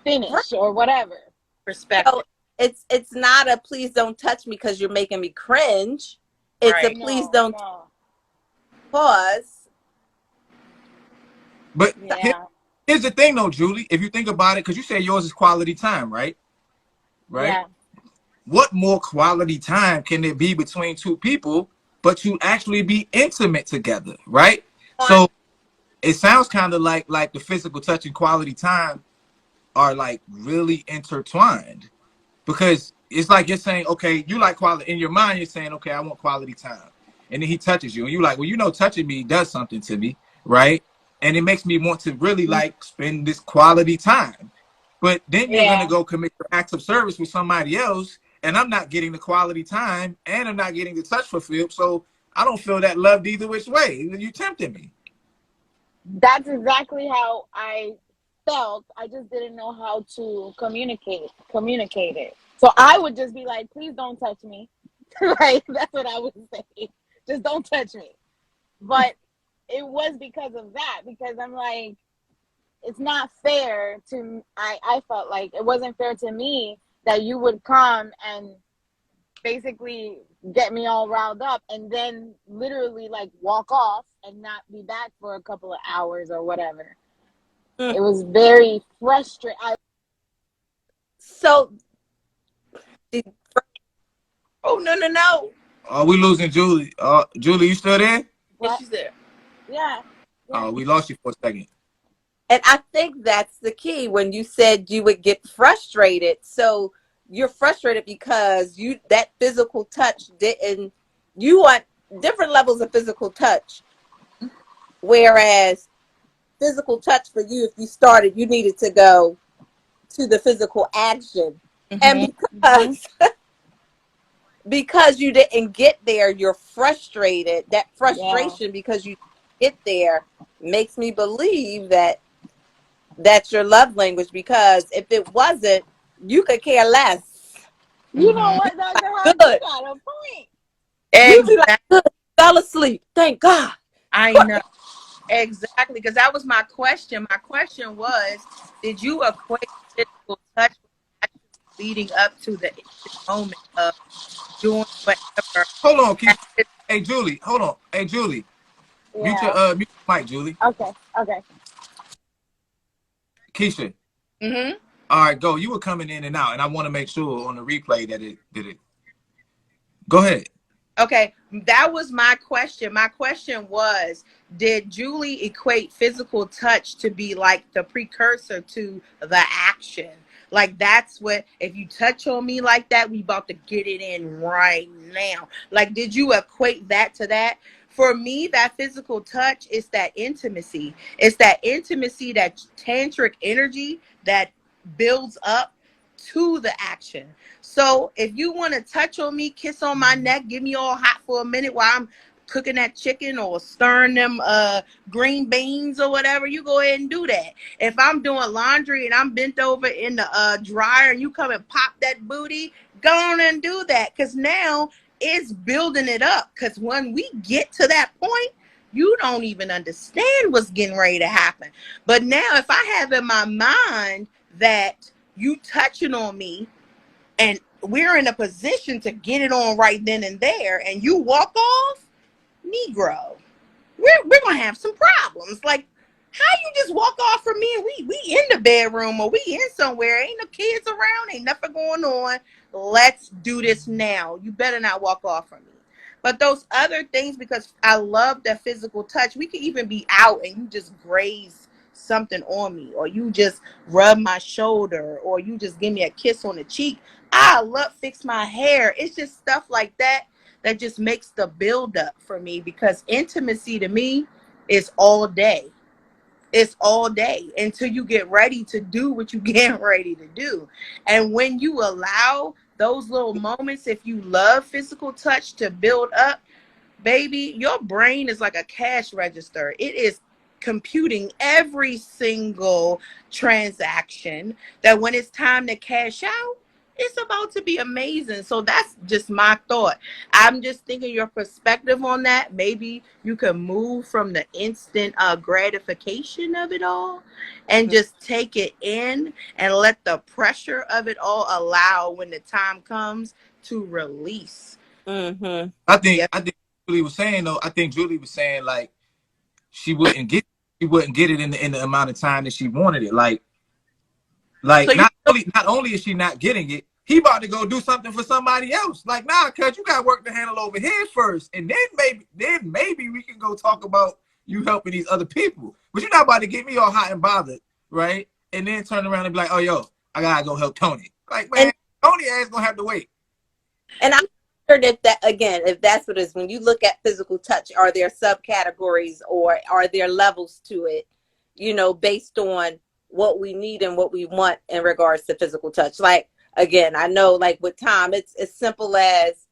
finish or whatever. perspective. So it's not a please don't touch me because you're making me cringe. It's a Right. please No, don't no. pause. But Yeah. here's the thing, though, Julie. If you think about it, because you say yours is quality time, right? Right. Yeah. What more quality time can there be between two people, but to actually be intimate together, right? So it sounds kind of like the physical touch and quality time are like really intertwined, because it's like you're saying, okay, you like quality in your mind. You're saying, okay, I want quality time, and then he touches you, and you're like, well, touching me does something to me, right? And it makes me want to really like spend this quality time. But then you're gonna Yeah. go commit your acts of service with somebody else, and I'm not getting the quality time, and I'm not getting the touch fulfilled. So I don't feel that loved either which way. You tempted me. That's exactly how I felt. I just didn't know how to communicate it. So I would just be like, please don't touch me. Like, that's what I would say. Just don't touch me. But it was because of that, because I'm like, it's not fair to, I felt like it wasn't fair to me that you would come and basically get me all riled up and then literally like walk off and not be back for a couple of hours or whatever. It was very frustrating. So Oh no. Are we losing Julie? Julie, you still there? Yeah, What? she's there. Yeah. Yeah. We lost you for a second. and I think that's the key when you said you would get frustrated. So you're frustrated because that physical touch didn't, you want different levels of physical touch. Whereas physical touch for you, if you started, you needed to go to the physical action. And Mm-hmm. because you didn't get there, you're frustrated. That Yeah. frustration because you didn't get there makes me believe that that's your love language, because if it wasn't, you could care less. You know what, Dr. Hart? You Good. got a point. You'd be like, Exactly. good, fell asleep. Thank God. I know. Exactly. Because that was my question. My question was, did you equate physical touch with actually leading up to the moment of doing whatever? Hold on, Keisha. Hey, Julie. Hold on. Hey, Julie. Yeah. Mute your mic, Julie. Okay. Okay. Keisha. Mm-hmm. All right, go. You were coming in and out, and I want to make sure on the replay that it did it. Go ahead. Okay, that was my question. My question was, did Julie equate physical touch to be like the precursor to the action? Like that's what, if you touch on me like that, we about to get it in right now. Like, did you equate that to that? For me, that physical touch is that intimacy. It's that intimacy, that tantric energy that builds up to the action. So if you want to touch on me, kiss on my neck, give me all hot for a minute while I'm cooking that chicken or stirring them green beans or whatever, you go ahead and do that. If I'm doing laundry and I'm bent over in the dryer and you come and pop that booty, go on and do that, because now it's building it up. Because when we get to that point, you don't even understand what's getting ready to happen. But now if I have in my mind that you touching on me and we're in a position to get it on right then and there, and you walk off, Negro, we're gonna have some problems. Like, how you just walk off from me and we in the bedroom or we in somewhere, ain't no kids around, ain't nothing going on. Let's do this now. You better not walk off from me. But those other things, because I love that physical touch, we could even be out and you just graze something on me, or you just rub my shoulder, or you just give me a kiss on the cheek. I love fix my hair. It's just stuff like that that just makes the build up for me, because intimacy to me is all day. It's all day until you get ready to do what you get ready to do. And when you allow those little moments, if you love physical touch, to build up, baby, your brain is like a cash register. It is computing every single transaction that when it's time to cash out, it's about to be amazing. So that's just my thought. I'm just thinking your perspective on that. Maybe you can move from the instant gratification of it all and just take it in and let the pressure of it all allow when the time comes to release. Mm-hmm. Yep. I think Julie was saying though. I think Julie was saying like she wouldn't get it in the amount of time that she wanted it. So you Not only is she not getting it, he about to go do something for somebody else. Like, nah, cuz you got work to handle over here first. And then maybe we can go talk about you helping these other people. But you're not about to get me all hot and bothered, right? And then turn around and be like, oh yo, I gotta go help Tony. Like, man, And Tony ass gonna have to wait. and I'm wondering if that, again, if that's what it is. When you look at physical touch, are there subcategories or are there levels to it? Based on what we need and what we want in regards to physical touch. Like, again, I know, like with Tom, it's as simple as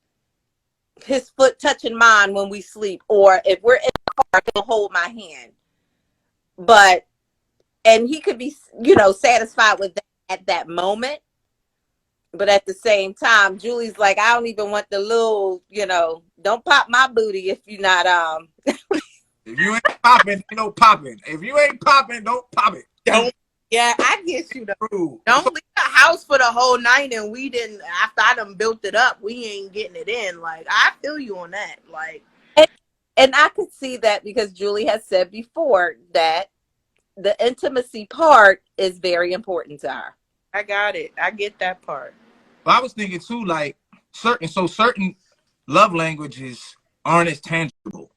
his foot touching mine when we sleep, or if we're in the car, he'll hold my hand. But and he could be, satisfied with that at that moment. But at the same time, Julie's like, I don't even want the little, don't pop my booty if you're not If you ain't popping, ain't no popping. If you ain't popping, don't pop it. don't. Yeah, I get you. True. Don't leave the house for the whole night and we didn't, after I done built it up, we ain't getting it in. Like, I feel you on that. Like, and I could see that because Julie has said before that the intimacy part is very important to her. I got it. I get that part. But I was thinking too, like certain love languages aren't as tangible,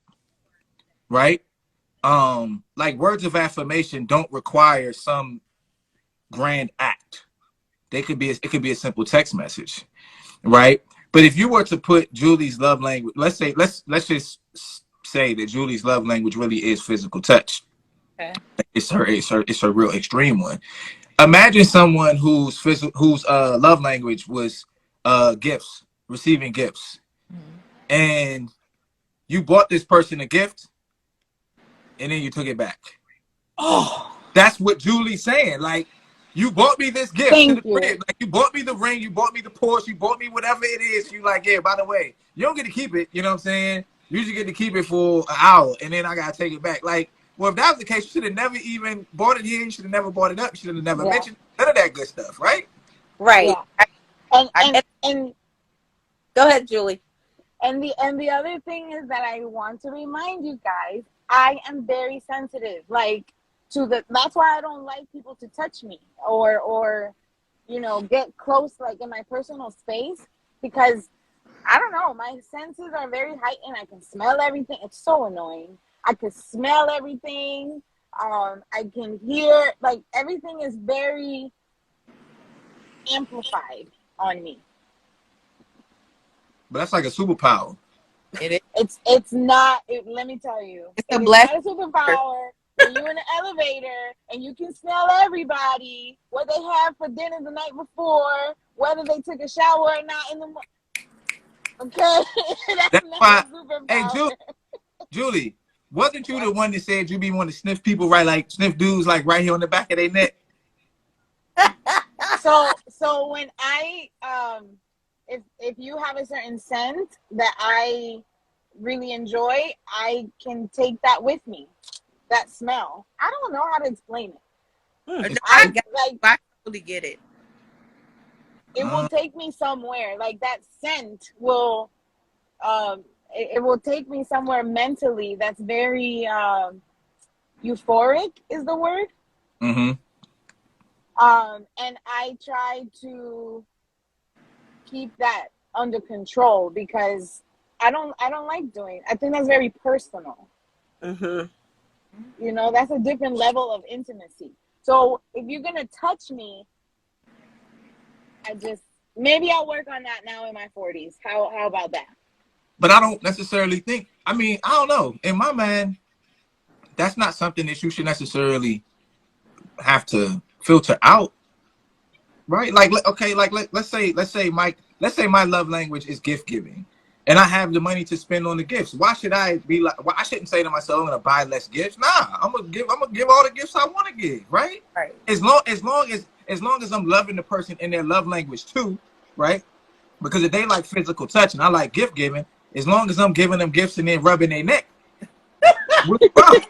right? Like words of affirmation don't require some grand act. It could be a simple text message, right? But if you were to put Julie's love language, let's just say that Julie's love language really is physical touch. Okay. It's her real extreme one. Imagine someone whose love language was gifts, receiving gifts, and you bought this person a gift, and then you took it back. Oh, That's what Julie's saying. Like, you bought me this gift to the Thank you. crib. Like, you bought me the ring, you bought me the Porsche, you bought me whatever it is. You like, yeah, by the way, you don't get to keep it. You know what I'm saying? You just get to keep it for an hour, and then I got to take it back. Like, well, if that was the case, you should have never even bought it here. You should have never bought it up. You should have never Yeah. mentioned none of that good stuff, right? Right. Yeah. And I- and and Go ahead, Julie. and the other thing is that I want to remind you guys, I am very sensitive. Like, that's why I don't like people to touch me or get close, like in my personal space, because I don't know, my senses are very heightened. I can smell everything. It's so annoying. I can smell everything. I can hear, like, everything is very amplified on me. But that's like a superpower. it is. It's not. Let me tell you, It's a it is blessing. not a superpower. When you're in an elevator and you can smell everybody, what they had for dinner the night before, whether they took a shower or not in the morning. Okay, that's That's not why. a superpower. Hey, Julie, wasn't you the one that said you be wanting to sniff people, right? Like sniff dudes, like right here on the back of their neck. So when I if you have a certain scent that I really enjoy, I can take that with me. That smell. I don't know how to explain it. I totally get it. It will take me somewhere. Like, that scent will it will take me somewhere mentally that's very euphoric is the word. Mm-hmm. And I try to keep that under control because I don't like doing. I think that's very personal. Mm-hmm. That's a different level of intimacy. So if you're gonna touch me, maybe I'll work on that now in my 40s. How about that? But I don't necessarily think. I mean, I don't know. In my mind, that's not something that you should necessarily have to filter out, right? Like, okay, like let's say my love language is gift giving, and I have the money to spend on the gifts. Why should I be like? Well, I shouldn't say to myself, I'm gonna buy less gifts. Nah, I'm gonna give all the gifts I want to give, right? Right. As long as I'm loving the person in their love language too, right? Because if they like physical touch and I like gift giving, as long as I'm giving them gifts and then rubbing their neck, what's the problem?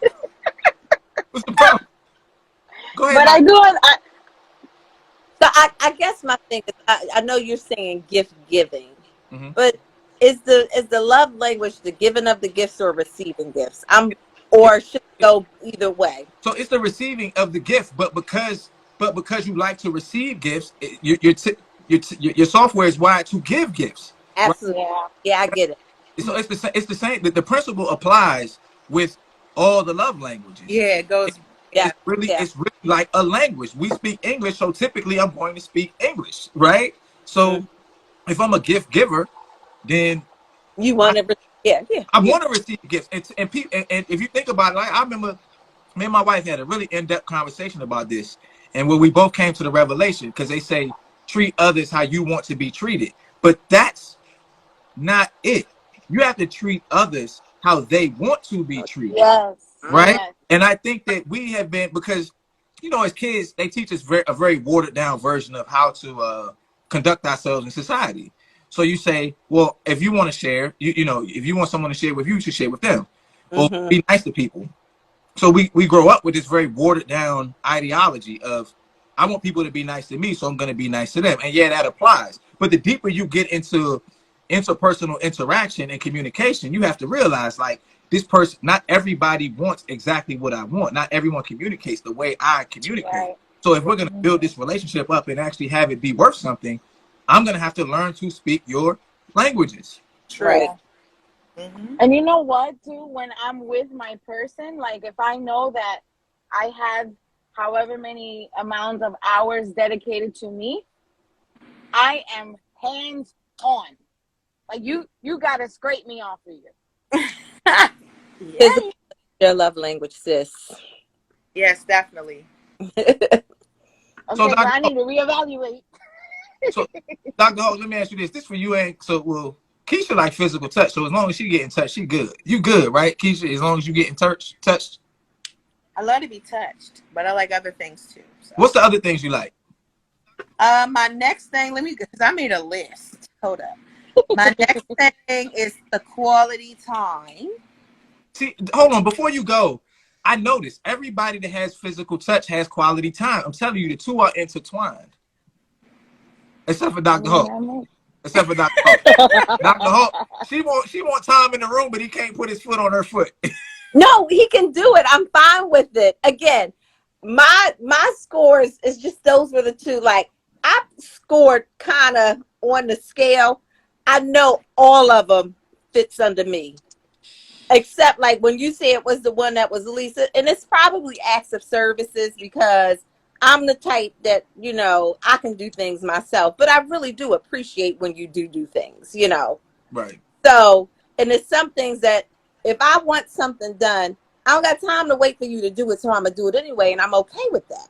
What's the problem? Go ahead. But I do it. So I guess my thing is, I know you're saying gift giving, Mhm. but is the love language the giving of the gifts or receiving gifts? Or should it go either way? So it's the receiving of the gift, but because you like to receive gifts, your software is wired to give gifts. Right? Absolutely. Yeah, I get it. So it's the same. The principle applies with all the love languages. Yeah, it goes. Yeah. It's really like a language. We speak English, so typically I'm going to speak English, right? So if I'm a gift giver, then You want to, I want to receive gifts. And if you think about it, like, I remember me and my wife had a really in-depth conversation about this, and where we both came to the revelation, because they say treat others how you want to be treated, but that's not it. You have to treat others how they want to be treated. Yes. Right? Yes. And I think that we have been, because as kids, they teach us a very watered down version of how to conduct ourselves in society. So you say, well, if you want to share, if you want someone to share with you, you should share with them, or be nice to people. So we grow up with this very watered down ideology of, I want people to be nice to me, so I'm going to be nice to them. And yeah, that applies. But the deeper you get into interpersonal interaction and communication, you have to realize, like, this person, not everybody wants exactly what I want. Not everyone communicates the way I communicate. Right. So if we're going to build this relationship up and actually have it be worth something, I'm going to have to learn to speak your languages. Right. And you know what, too? When I'm with my person, like, if I know that I have however many amounts of hours dedicated to me, I am hands on. Like you gotta scrape me off of you. Physical, your love language, sis. Yes, definitely. So, Okay, but I need to reevaluate. So, Dr. Hope, let me ask you this. This for you ain't so well. Keisha like physical touch, so as long as she get in touch, she good. You good, right, Keisha? As long as you get in touched. I love to be touched, but I like other things too. So. What's the other things you like? My next thing, because I made a list. Hold up. My next thing is the quality time. See, hold on. Before you go, I noticed everybody that has physical touch has quality time. I'm telling you, the two are intertwined. Except for Dr. Hope. Except for Dr. Hope. Dr. Hope, she want time in the room, but he can't put his foot on her foot. No, he can do it. I'm fine with it. Again, my scores is just those were the two. Like I scored kind of on the scale. I know all of them fits under me, except like when you say it was the one that was Lisa, and it's probably acts of services because I'm the type that I can do things myself, but I really do appreciate when you do things, Right. So, and it's some things that if I want something done, I don't got time to wait for you to do it, so I'm gonna do it anyway, and I'm okay with that.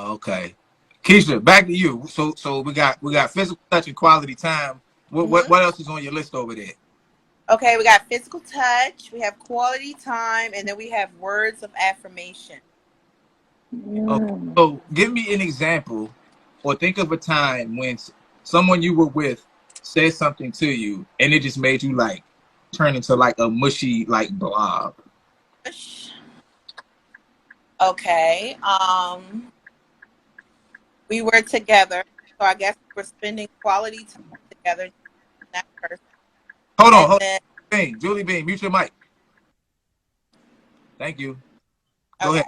Okay. Keisha, back to you. So we got physical touch and quality time. What else is on your list over there? Okay, we got physical touch, we have quality time, and then we have words of affirmation. Okay. So give me an example, or think of a time when someone you were with said something to you, and it just made you like turn into like a mushy like blob. Okay. We were together, so I guess we're spending quality time together. That person. Hold on. Bean, Julie Bean, mute your mic. Thank you. Go ahead.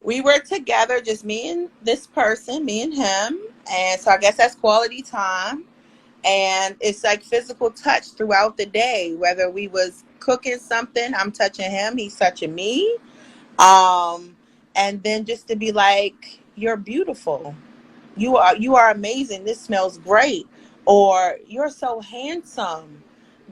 We were together, just me and this person, me and him, and so I guess that's quality time. And it's like physical touch throughout the day, whether we was cooking something, I'm touching him, he's touching me. And then just to be like, you're beautiful. You are amazing. This smells great. Or you're so handsome.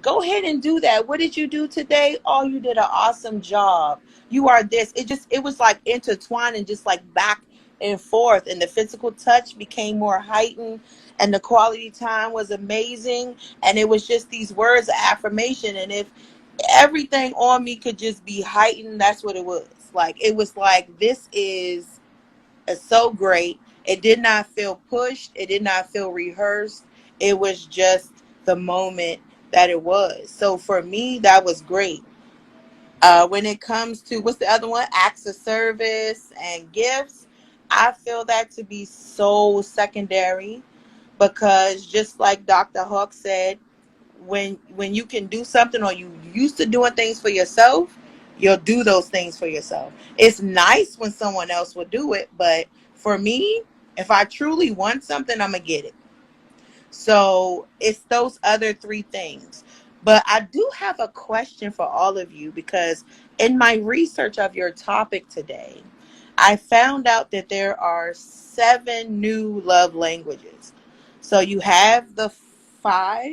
Go ahead and do that. What did you do today? Oh, you did an awesome job. You are this. It was like intertwined and just like back and forth. And the physical touch became more heightened and the quality time was amazing. And it was just these words of affirmation. And if everything on me could just be heightened, that's what it was. Like, it was like, this is so great. It did not feel pushed. It did not feel rehearsed. It was just the moment that it was. So for me, that was great. When it comes to, what's the other one? Acts of service and gifts. I feel that to be so secondary because just like Dr. Hawk said, when you can do something or you used to doing things for yourself, you'll do those things for yourself. It's nice when someone else will do it, but for me, if I truly want something, I'm gonna get it. So it's those other three things. But I do have a question for all of you because in my research of your topic today, I found out that there are 7 new love languages. So you have the 5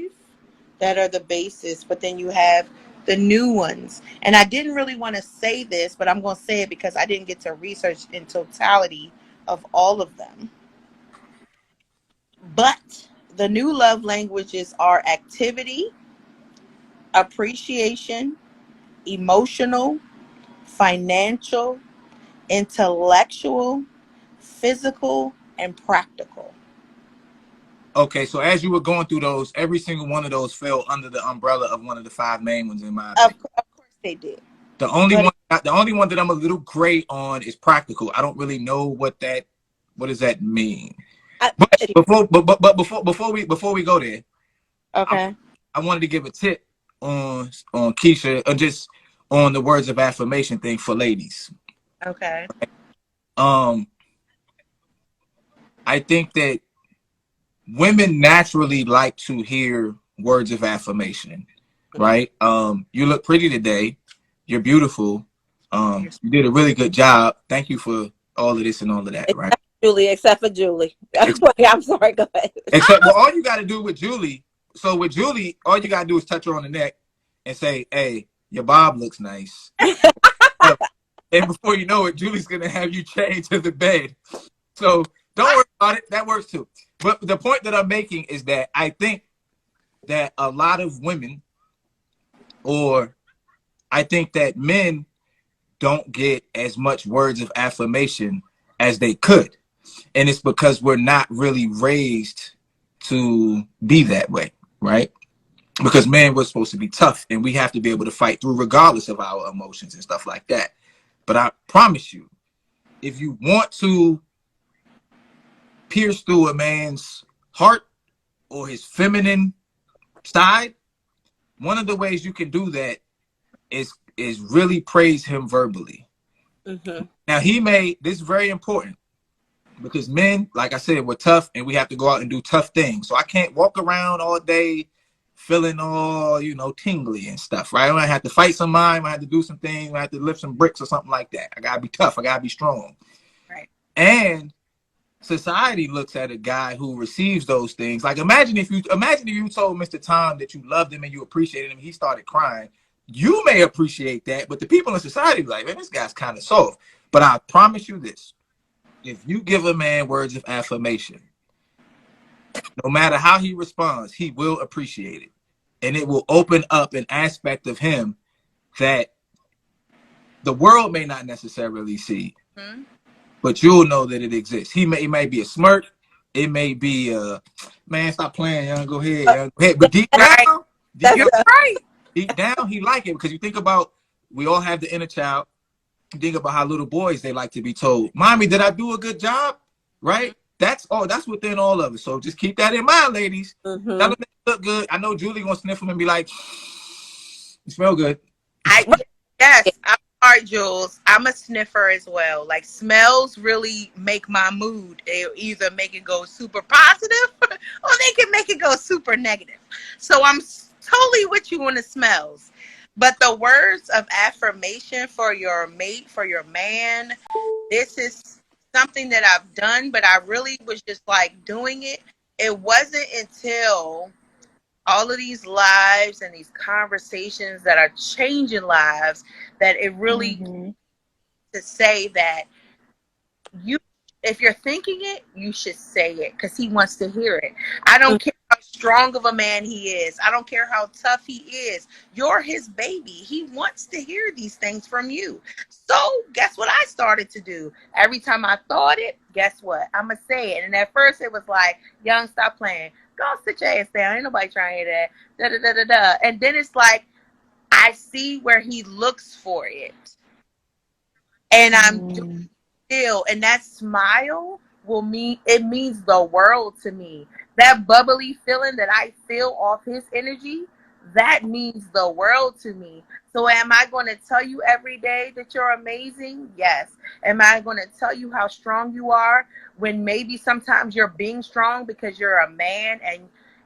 that are the basis, but then you have the new ones. And I didn't really want to say this, but I'm going to say it because I didn't get to research in totality of all of them. But the new love languages are activity, appreciation, emotional, financial, intellectual, physical, and practical. Okay, so as you were going through those, every single one of those fell under the umbrella of one of the 5 main ones, in my opinion. Of course they did. The only one that I'm a little gray on is practical. I don't really know what does that mean. But before we go there, Okay. I wanted to give a tip on Keisha, just on the words of affirmation thing for ladies. Okay. I think that women naturally like to hear words of affirmation, right? You look pretty today. You're beautiful. You did a really good job. Thank you for all of this and all of that, right? Julie, except for Julie. I'm sorry, go ahead. Except, well, all you got to do with Julie. So with Julie, all you got to do is touch her on the neck and say, "Hey, your bob looks nice." And before you know it, Julie's gonna have you chained to the bed. So don't worry about it. That works too. But the point that I'm making is that I think that a lot of women, or I think that men, don't get as much words of affirmation as they could. And it's because we're not really raised to be that way, right? Because men, we're supposed to be tough and we have to be able to fight through regardless of our emotions and stuff like that. But I promise you, if you want to pierce through a man's heart or his feminine side, one of the ways you can do that is really praise him verbally. Mm-hmm. Now this is very important because men, like I said, we're tough and we have to go out and do tough things. So I can't walk around all day feeling all, tingly and stuff, right? I have to fight somebody, I have to do some things, I have to lift some bricks or something like that. I gotta be tough, I gotta be strong. Right. And society looks at a guy who receives those things. Like imagine if you told Mr. Tom that you loved him and you appreciated him, he started crying. You may appreciate that, but the people in society be like, man, this guy's kind of soft. But I promise you this, if you give a man words of affirmation, no matter how he responds, he will appreciate it. And it will open up an aspect of him that the world may not necessarily see, but you'll know that it exists. It may be a smirk. It may be man, stop playing, young. Go ahead, young. Go ahead. But deep down, he like it because you think about, we all have the inner child. You think about how little boys, they like to be told, "Mommy, did I do a good job?" Right? That's within all of us. So just keep that in mind, ladies. Mm-hmm. Tell them they look good. I know Julie gonna sniff them and be like, "You smell good." Yes, I'm sorry, Jules. I'm a sniffer as well. Like smells really make my mood. They either make it go super positive or they can make it go super negative. So I'm totally with you on the smells. But the words of affirmation for your mate, for your man, this is something that I've done, but I really was just like doing it. It wasn't until all of these lives and these conversations that are changing lives that it really to say that if you're thinking it, you should say it because he wants to hear it. I don't care how strong of a man he is. I don't care how tough he is. You're his baby. He wants to hear these things from you. So guess what I started to do? Every time I thought it, guess what? I'm going to say it. And at first it was like, young, stop playing. Go sit your ass down. Ain't nobody trying to hear that. Da, da, da, da, da. And then it's like, I see where he looks for it. And I'm doing still, and that smile means the world to me. That bubbly feeling that I feel off his energy, that means the world to me. So am I going to tell you every day that you're amazing? Yes. Am I going to tell you how strong you are when maybe sometimes you're being strong because you're a man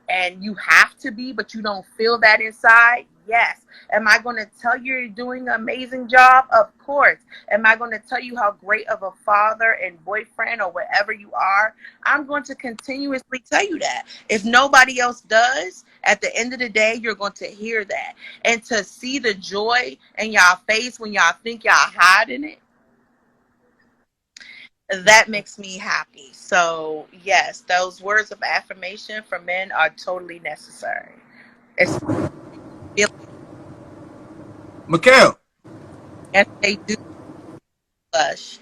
and you have to be, but you don't feel that inside? Yes. Am I going to tell you you're doing an amazing job? Of course. Am I going to tell you how great of a father and boyfriend or whatever you are? I'm going to continuously tell you that. If nobody else does, at the end of the day, you're going to hear that. And to see the joy in y'all face when y'all think y'all hiding it, that makes me happy. So, yes, those words of affirmation for men are totally necessary. It's Marchello. Yes, they do blush.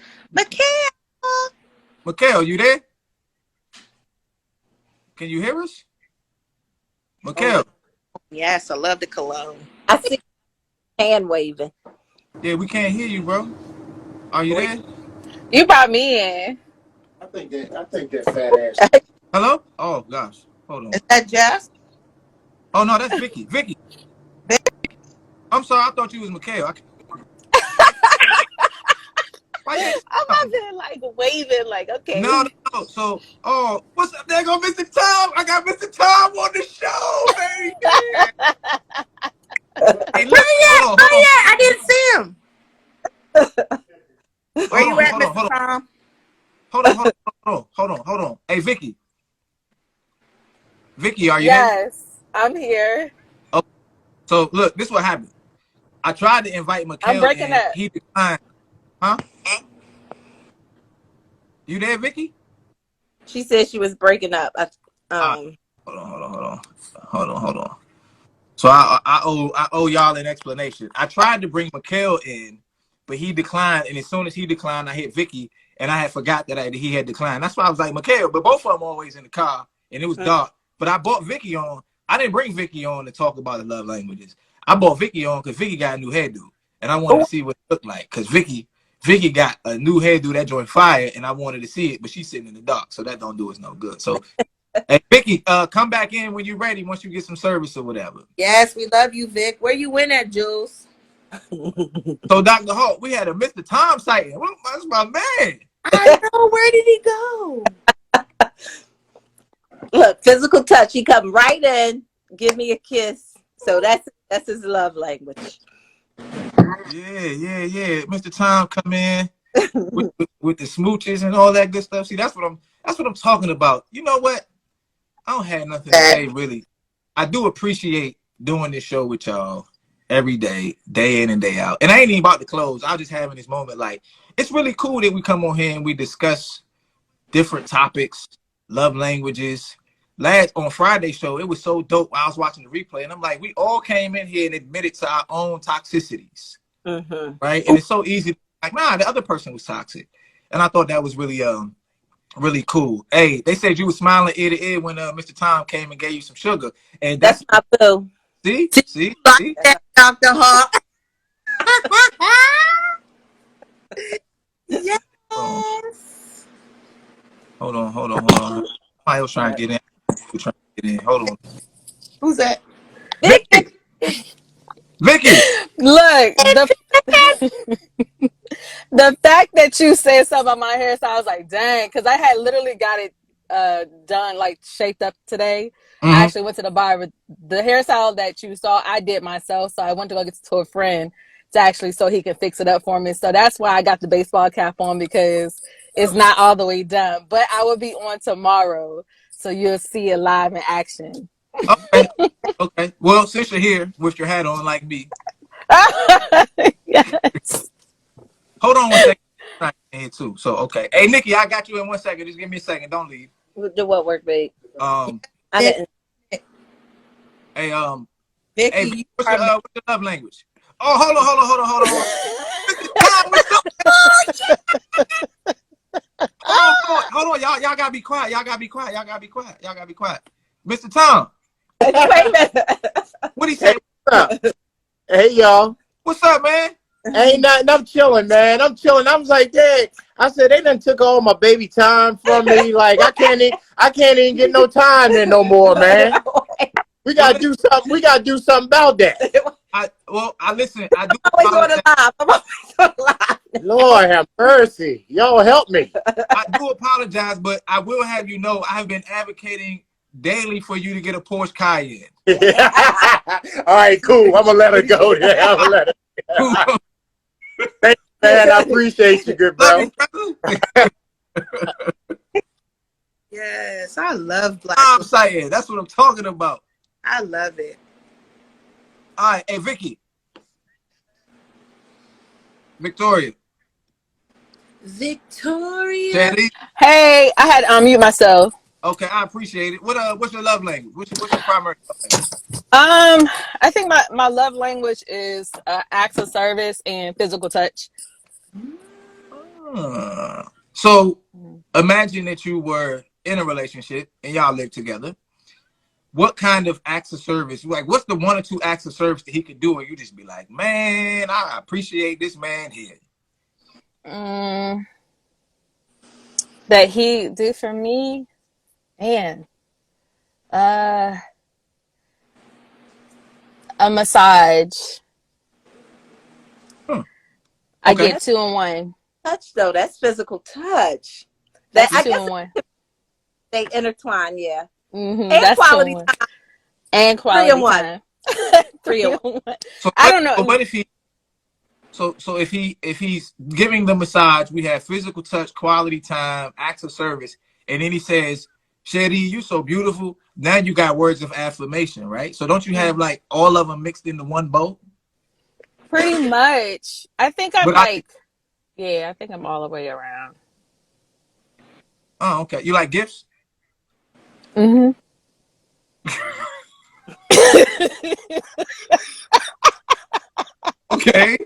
Marchello, you there? Can you hear us? Marchello. Yes, I love the cologne. I see hand waving. Yeah, we can't hear you, bro. Are you there? You brought me in. I think that fat ass. Hello? Oh gosh. Hold on. Is that Jess? Oh no, that's Vicky. Vicky. I'm sorry, I thought you was Marchello. I'm about to like waving, like, okay. No. So, what's up? There go Mr. Tom. I got Mr. Tom on the show, baby. Hey, look, hold on. I didn't see him. Where you at, Mr. Tom? Hold Vicky. Vicky, are you there? Yes, I'm here. Oh, so look, this is what happened. I tried to invite I'm Marchello breaking in. up. He declined. Huh? You there, Vicky? She said she was breaking up. All right. Hold on. So I owe y'all an explanation. I tried to bring Marchello in, but he declined. And as soon as he declined, I hit Vicky, and I had forgot that he had declined. That's why I was like, Marchello, but both of them always in the car, and it was dark. But I brought Vicky on. I didn't bring Vicky on to talk about the love languages. I brought Vicky on because Vicky got a new hairdo, and I wanted to see what it looked like. Because Vicky got a new hairdo that joined fire, and I wanted to see it, but she's sitting in the dark, so that don't do us no good. So, hey, Vicky, come back in when you're ready. Once you get some service or whatever. Yes, we love you, Vic. Where you win at, Jules? So, Dr. Hawk, we had a Mr. Tom sighting. That's my man. I know. Where did he go? Look, physical touch. He come right in, give me a kiss. So that's his love language. Yeah. Mr. Tom come in with the smooches and all that good stuff. See, that's what I'm talking about. You know what? I don't have nothing to say really. I do appreciate doing this show with y'all every day, day in and day out. And I ain't even about to close. I was just having this moment. Like, it's really cool that we come on here and we discuss different topics, love languages. On Friday show, it was so dope. I was watching the replay, and I'm like, we all came in here and admitted to our own toxicities, right? And it's so easy. Like, nah, the other person was toxic, and I thought that was really, really cool. Hey, they said you were smiling ear to ear when Mr. Tom came and gave you some sugar, and That's my boo. See. Dr. Hawk. Yes. Hold on. Somebody else trying to get in. Hold on. Who's that? Vicky. Look, the fact that you said something about my hairstyle, I was like, dang, because I had literally got it done, like shaped up today. I actually went to the barber. The hairstyle that you saw, I did myself. So I went to go get to a friend to actually so he can fix it up for me. So that's why I got the baseball cap on, because it's not all the way done. But I will be on tomorrow, so you'll see it live in action. Okay. Well, since you're here with your hat on like me. Yes. Hold on 1 second. I'm here too. So okay. Hey Nikki, I got you in 1 second. Just give me a second. Don't leave. Do what work, babe? I didn't. Hey, Vicky, hey, what's your love language? Oh, hold on. Hold on. Y'all gotta be quiet. Mr. Tom. Wait a minute. What he say? Hey, y'all. What's up, man? Ain't nothing. I'm chilling, man. I'm chilling. I was like, dang. I said they done took all my baby time from me. Like I can't even get no time there no more, man. We gotta do something. We gotta do something about that. Listen. I do I'm always on the live. Lord have mercy. Y'all help me. I do apologize, but I will have you know I have been advocating daily for you to get a Porsche Cayenne. All right, cool. I'm gonna let her go there. I'm gonna let her go. Thank you, man. I appreciate you, good bro. Yes, I love black. I'm saying that's what I'm talking about. I love it. All right, hey Victoria. Teddy. Hey, I had to unmute myself. Okay, I appreciate it. What's your love language? What's your primary love language? I think my love language is acts of service and physical touch. So imagine that you were in a relationship and y'all live together. What kind of acts of service? Like, what's the 1 or 2 acts of service that he could do, and you just be like, man, I appreciate this man here. That he did for me, man. A massage. Okay. I get 2 in 1. Touch though, that's physical touch. That's I 2 guess in 1. they intertwine, yeah. And that's quality time. And quality 3 in 1. time. 3 in 1. So I don't know. But if he's giving the massage, we have physical touch, quality time, acts of service, and then he says, Shetty, you so beautiful. Now you got words of affirmation, right? So don't you have like all of them mixed into one bowl? Pretty much. I think I'm But I, like, yeah, I think I'm all the way around. oh, okay. You like gifts? Mm-hmm. Okay.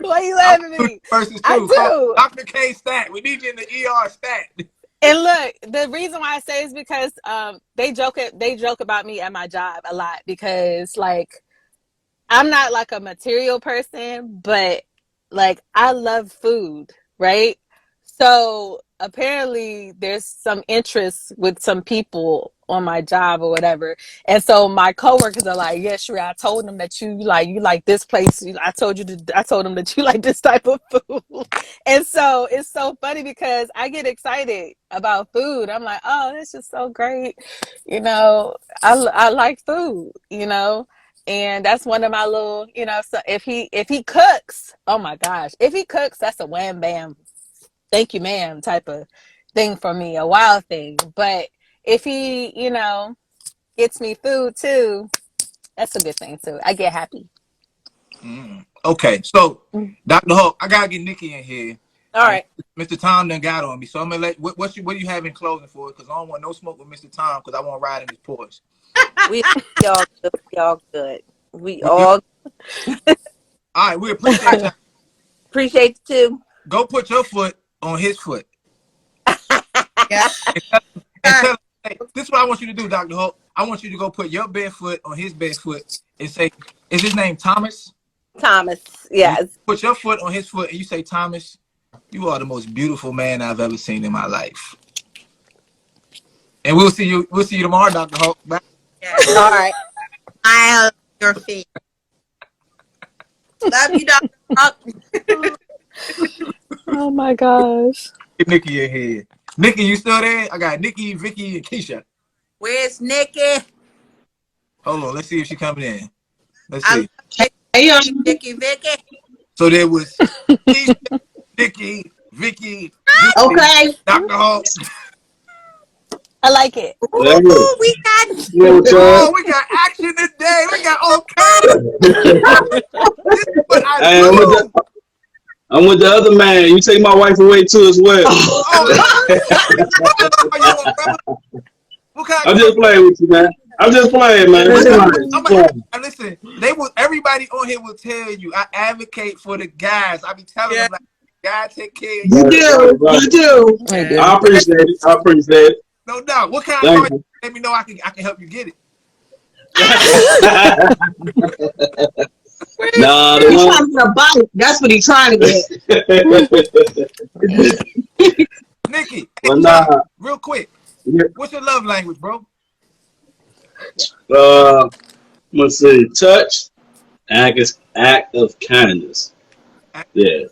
Why you laughing at me? Versus I two. Call do. Dr. K stat. We need you in the ER stat. And look, the reason why I say is because they joke about me at my job a lot because like I'm not like a material person, but like I love food, right? So apparently there's some interest with some people on my job or whatever. And so my coworkers are like, yeah, Sheree, I told them that you like this place. I told them that you like this type of food. And so it's so funny because I get excited about food. I'm like, oh, this is so great. You know, I like food, you know? And that's one of my little, you know, so if he cooks, oh my gosh, if he cooks, that's a wham bam, thank you ma'am type of thing for me, a wild thing. But if he, you know, gets me food too, that's a good thing too. I get happy. Okay, so Dr. Hope, I gotta get Nikki in here. All right. Mr. Tom done got on me, so I'm gonna let what do you have in closing for it? Because I don't want no smoke with Mr. Tom because I want to ride in his Porsche. We all good. We all all right. We appreciate you. appreciate you too. Go put your foot on his foot. Yeah. And hey, this is what I want you to do, Dr. Hope. I want you to go put your bare foot on his bare foot and say, "Is his name Thomas?" Thomas, yes. Put your foot on his foot and you say, "Thomas, you are the most beautiful man I've ever seen in my life." And we'll see you tomorrow, Dr. Hope. Bye. Yes. All right. I love your feet. Love you, Dr. Huck. Oh my gosh. Get Nikki in here. Nikki, you still there? I got Nikki, Vicky, and Keisha. Where's Nikki? Hold on, let's see if she's coming in. Let's I see. love Vicky. So there was Keisha, Nikki, Vicky, Okay. Dr. Hope. I like it. Ooh, we got Oh, we got action today. We got okay. This is what I Hey, do. I'm with the other man. You take my wife away too as well. Oh, what kind I'm just playing with you, man. I'm just playing, man. Listen, everybody on here will tell you I advocate for the guys. I be telling them like, God take care of you. You do. You do. I appreciate it. I appreciate it. No doubt. What kind of car? Let me know I can help you get it. Nah, He's trying to get a bike. That's what he's trying to get. Nikki, well, nah. Real quick. What's your love language, bro? Let's see. Touch, act of kindness. Yeah.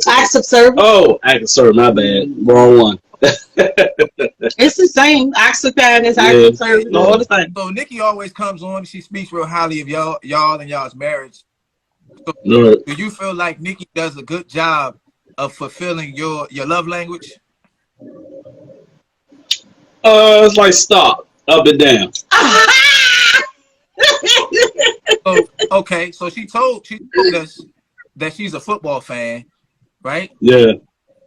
Acts of service. Oh, act of service. My bad. Wrong one. It's the same. Acts of kindness, acts of service, all the same. So Nikki always comes on. She speaks real highly of y'all and y'all's marriage. So Right. do you feel like Nikki does a good job of fulfilling your love language? It's like stop, up and down. So, okay, so she told us that she's a football fan, right? Yeah.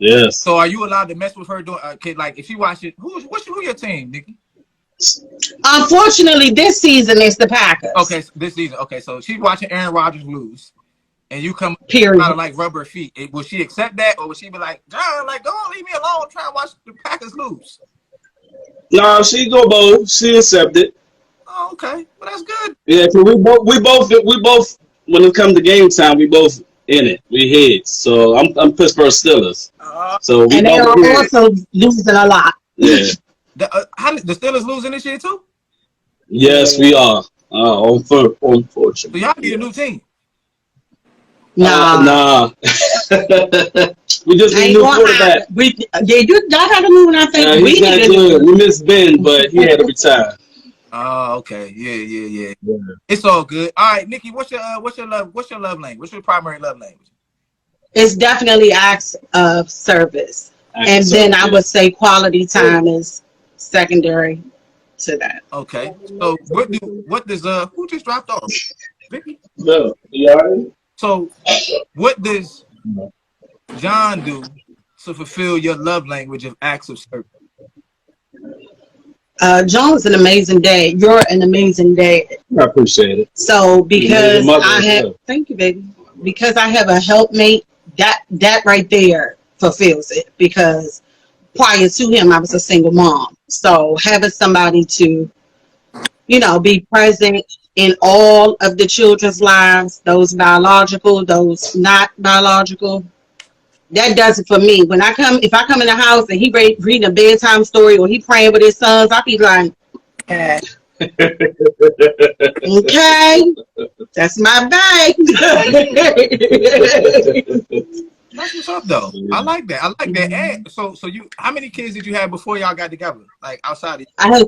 Yes. So are you allowed to mess with her doing like if she watches who your team, Nikki? Unfortunately, this season is the Packers. Okay, so this season. Okay, so she's watching Aaron Rodgers lose, and you come Period. out of like rubber feet. Will she accept that, or will she be like, John, like, go on, leave me alone, try and watch the Packers lose? No, she go both. She accepted. Oh, okay, well that's good. Yeah, cause we both. When it comes to game time, we both in it. We heads. So I'm Pittsburgh Steelers. So we and they are both also losing a lot. Yeah. The Steelers losing this year too? Yes, we are. Unfortunately. So y'all need a new team. Nah. We just need a new quarterback. Y'all had a new one, I think. Yeah, he's not good. We miss Ben, but he had to retire. Oh, okay. Yeah. It's all good. All right, Nikki, what's your love language? What's your primary love language? It's definitely acts of service. And then I would say quality time is secondary to that. Okay. So what does who just dropped off? Vicky? No, you alright? So what does John do to fulfill your love language of acts of service? John's an amazing dad. You're an amazing dad. I appreciate it. So because mother I as have, well. thank you, baby. Because I have a helpmate, that right there fulfills it. Because prior to him, I was a single mom. So having somebody to, be present in all of the children's lives, those biological, those not biological, that does it for me. If I come in the house and he reading a bedtime story or he praying with his sons, I be like, Yeah. okay, that's my bag. That's what's up though. I like that. I like that. And so how many kids did you have before y'all got together? Like outside of I had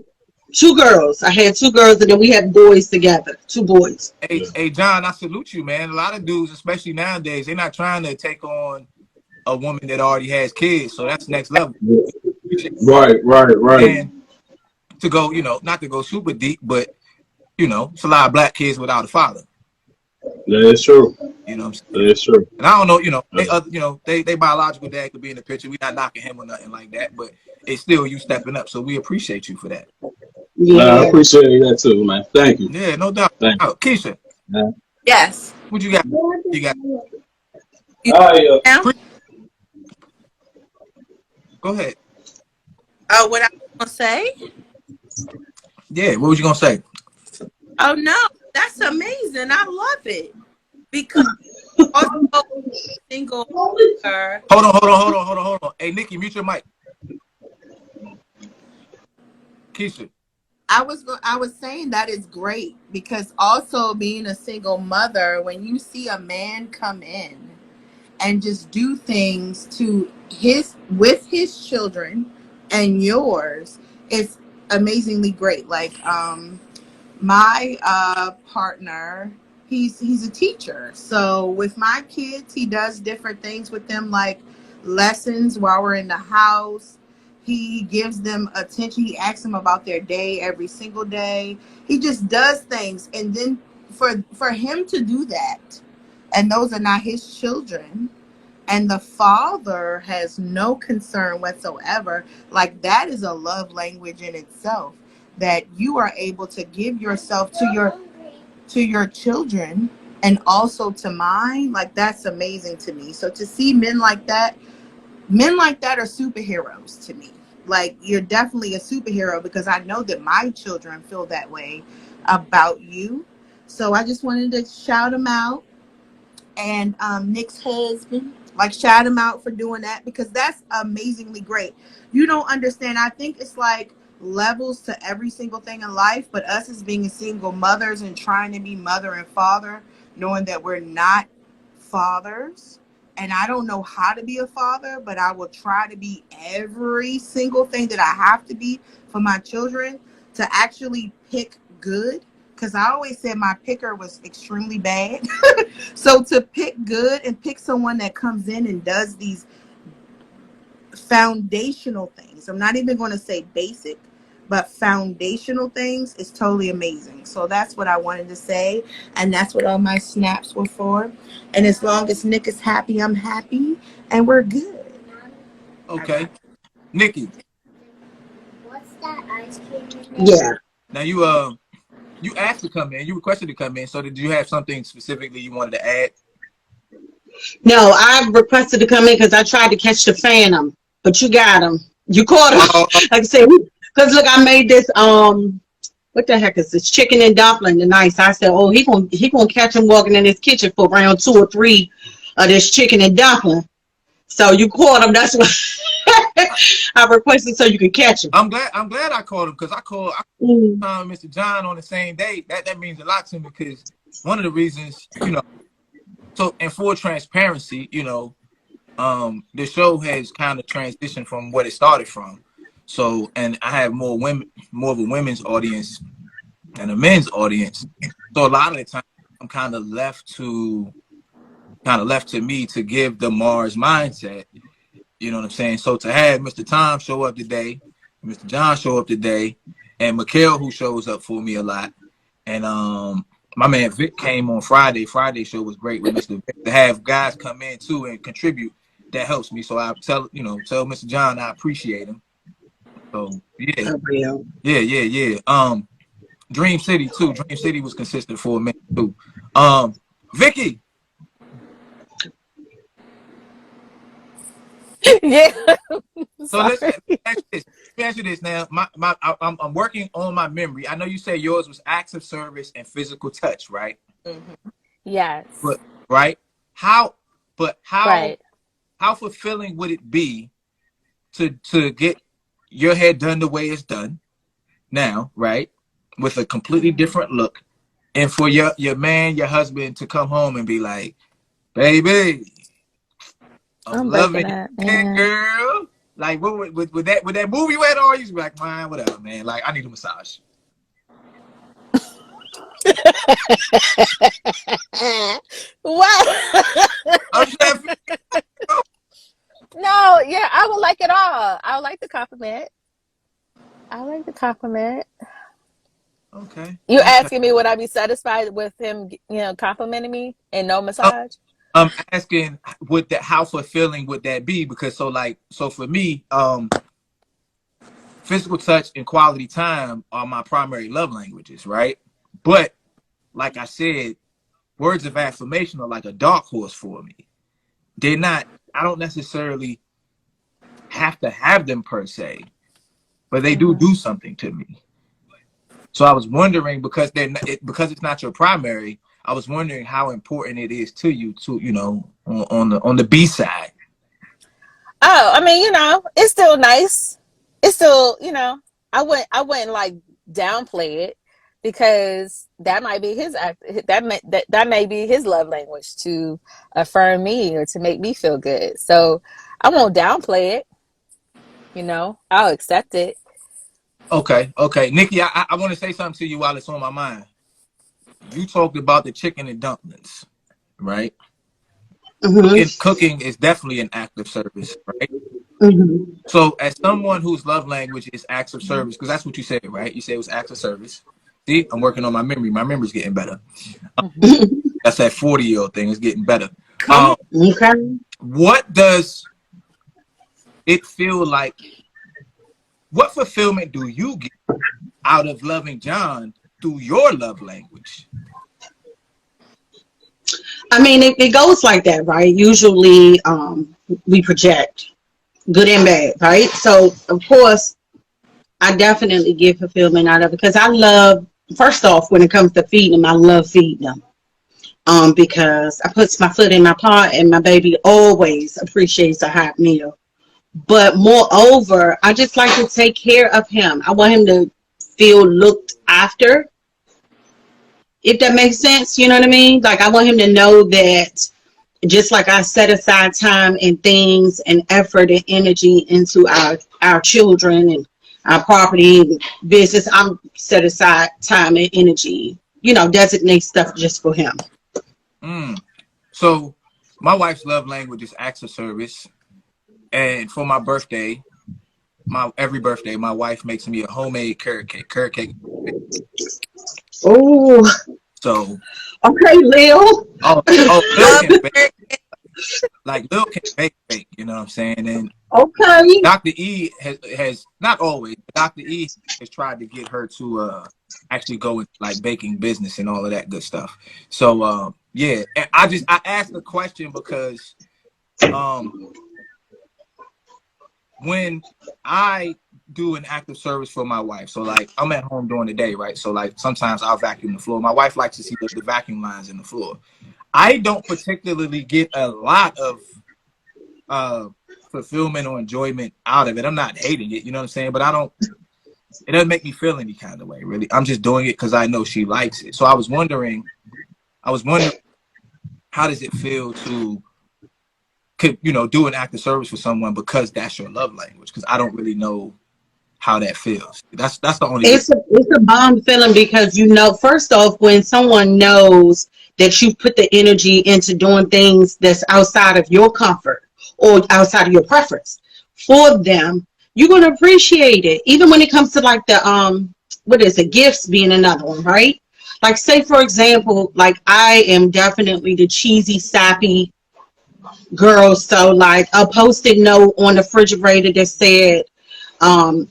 2 girls. I had 2 girls, and then we had boys together. 2 boys. Hey John, I salute you, man. A lot of dudes, especially nowadays, they're not trying to take on a woman that already has kids. So that's next level. Right. And to go, not to go super deep, but it's a lot of black kids without a father. That is true. You know what I'm saying? That is true. And I don't know, they biological dad could be in the picture. We're not knocking him or nothing like that, but it's still you stepping up. So we appreciate you for that. Yeah. I appreciate that too, man. Thank you. Yeah, no doubt. Thank you. Keisha, Yes. what you got? You got? Go ahead. What I was gonna say? Yeah, what was you gonna say? Oh no, that's amazing. I love it because also single. Hold on. Hey, Nikki, mute your mic. Keisha. I was saying that is great because also being a single mother, when you see a man come in and just do things with his children and yours, it's amazingly great. Like my partner, he's a teacher, so with my kids he does different things with them, like lessons while we're in the house. He gives them attention. He asks them about their day every single day. He just does things, and then for him to do that, and those are not his children, and the father has no concern whatsoever, like that is a love language in itself, that you are able to give yourself to your children and also to mine. Like that's amazing to me. So to see men like that are superheroes to me. Like you're definitely a superhero, because I know that my children feel that way about you. So I just wanted to shout him out. And Nick's husband, like shout him out for doing that, because that's amazingly great. You don't understand. I think it's like levels to every single thing in life, but us as being single mothers and trying to be mother and father, knowing that we're not fathers, and I don't know how to be a father, but I will try to be every single thing that I have to be for my children, to actually pick good, because I always said my picker was extremely bad. So to pick good and pick someone that comes in and does these foundational things, I'm not even going to say basic, but foundational things, is totally amazing. So that's what I wanted to say, and that's what all my snaps were for. And as long as Nick is happy, I'm happy, and we're good. Okay. Nikki. What's that ice cream? Yeah. Now you asked to come in. You requested to come in. So did you have something specifically you wanted to add? No, I requested to come in because I tried to catch the Phantom, but you got him. You caught him. Like I said, because look, I made this what the heck is this, chicken and dumpling tonight. So I said, oh, he gonna catch him walking in his kitchen for around 2 or 3 of this chicken and dumpling. So you caught him. That's why I requested, so you can catch him. I'm glad I called him, because I called Mr. John on the same day. That means a lot to me, because one of the reasons, so in full transparency, the show has kind of transitioned from what it started from. So, and I have more of a women's audience than a men's audience. So a lot of the time I'm kind of left to me to give the Mars mindset. You know what I'm saying? So to have Mr. Tom show up today, Mr. John show up today, and Marchello, who shows up for me a lot, and my man Vic came on Friday. Friday show was great with Mr. Vic. To have guys come in too and contribute, that helps me. So I tell Mr. John I appreciate him. So yeah, yeah. Dream City too. Dream City was consistent for a minute too. Vicky. Yeah. So let's ask this. Let me ask you this now. I'm working on my memory. I know you said yours was acts of service and physical touch, right? Mm-hmm. Yes. But right? How Right. how fulfilling would it be to get your hair done the way it's done now, right? With a completely different look, and for your man, your husband, to come home and be like, "Baby, I'm loving it, girl." Like, what with that movie you had on, you be like, "Man, whatever, man. Like, I need a massage." What? I'm just No, yeah, I would like it all. I would like the compliment. I like the compliment. okay. You Okay. asking me would I be satisfied with him, complimenting me and no massage? I'm asking, how fulfilling would that be? Because so for me, physical touch and quality time are my primary love languages, right? But like I said, words of affirmation are like a dark horse for me. They're not. I don't necessarily have to have them per se, but they do something to me. So I was wondering, because because it's not your primary, I was wondering how important it is to you to on the B side. Oh, I mean, it's still nice. It's still, I wouldn't like downplay it because that might be his act. That may be his love language to affirm me or to make me feel good. So I won't downplay it. I'll accept it. Okay, Nikki, I want to say something to you while it's on my mind. You talked about the chicken and dumplings, right? Cooking is definitely an act of service, right? So as someone whose love language is acts of service, because that's what you said, right? You said it was acts of service. See, I'm working on my memory. My memory's getting better. That's that 40-year-old thing. It's getting better. Okay. What does it feel like? What fulfillment do you get out of loving John through your love language? I mean, it goes like that, right? Usually, we project good and bad, right? So, of course, I definitely get fulfillment out of it because I love. First off, when it comes to feeding them, I love feeding them. Because I put my foot in my pot, and my baby always appreciates a hot meal. But moreover, I just like to take care of him. I want him to feel looked after, if that makes sense. You know what I mean? Like, I want him to know that just like I set aside time and things and effort and energy into our children and our property and business, I'm set aside time and energy, designate stuff just for him. So my wife's love language is acts of service. And for my birthday, every birthday, my wife makes me a homemade carrot cake. Carrot cake. Oh. So. Okay, Lil. Oh, Lil can bake. Like, Lil can bake. You know what I'm saying? And okay. Dr. E has not always, but Dr. E has tried to get her to actually go into like baking business and all of that good stuff. So yeah, and I asked the question because when I do an act of service for my wife, so like I'm at home during the day, right? So like sometimes I'll vacuum the floor. My wife likes to see the vacuum lines in the floor. I don't particularly get a lot of fulfillment or enjoyment out of it. I'm not hating it, you know what I'm saying? But it doesn't make me feel any kind of way, really. I'm just doing it because I know she likes it. So I was wondering, how does it feel to do an act of service for someone because that's your love language? Because I don't really know how that feels. That's the only. It's a bomb feeling because first off, when someone knows that you put the energy into doing things that's outside of your comfort or outside of your preference for them, you're going to appreciate it. Even when it comes to like the what is it, gifts being another one, right? Like say for example, like I am definitely the cheesy, sappy girl. So like a post-it note on the refrigerator that said, um,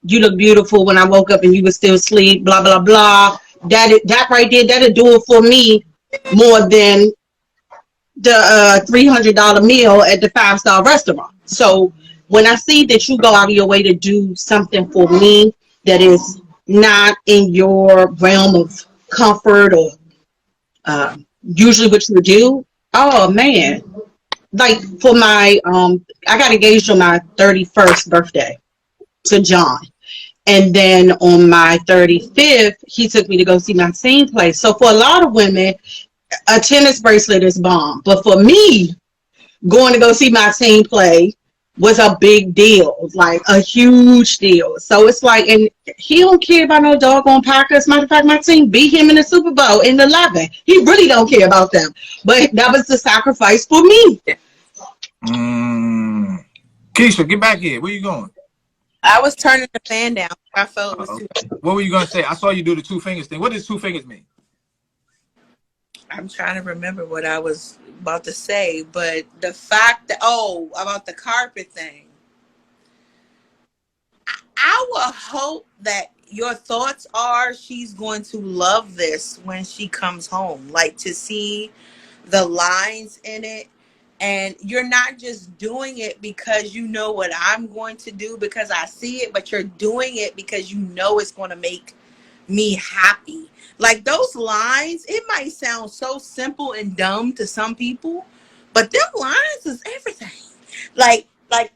you look beautiful when I woke up and you were still asleep, blah blah blah. That right there, that'll do it for me more than the $300 meal at the 5-star restaurant. So when I see that you go out of your way to do something for me that is not in your realm of comfort or usually what you would do, oh man. Like for my I got engaged on my 31st birthday to John. And then on my 35th, he took me to go see my team play. So for a lot of women, a tennis bracelet is bomb. But for me, going to go see my team play was a big deal, like a huge deal. So it's like, and he don't care about no doggone Packers. Matter of fact, my team beat him in the Super Bowl in 11. He really don't care about them. But that was the sacrifice for me. Keisha, get back here. Where you going? I was turning the fan down. I felt it was too. What were you going to say? I saw you do the 2 fingers thing. What does 2 fingers mean? I'm trying to remember what I was about to say, but the fact that about the carpet thing. I will hope that your thoughts are she's going to love this when she comes home, like to see the lines in it. And you're not just doing it because you know what I'm going to do because I see it, but you're doing it because you know it's going to make me happy. Like those lines, it might sound so simple and dumb to some people, but them lines is everything. Like, like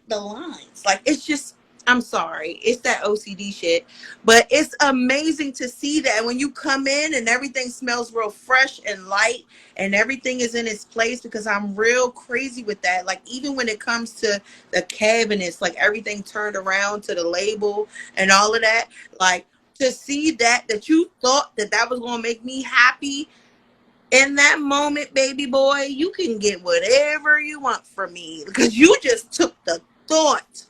the lines. Like it's just, I'm sorry, it's that OCD shit, but it's amazing to see that when you come in and everything smells real fresh and light and everything is in its place, because I'm real crazy with that. Like even when it comes to the cabinets, like everything turned around to the label and all of that, like to see that you thought that was going to make me happy in that moment, baby boy, you can get whatever you want from me because you just took the thought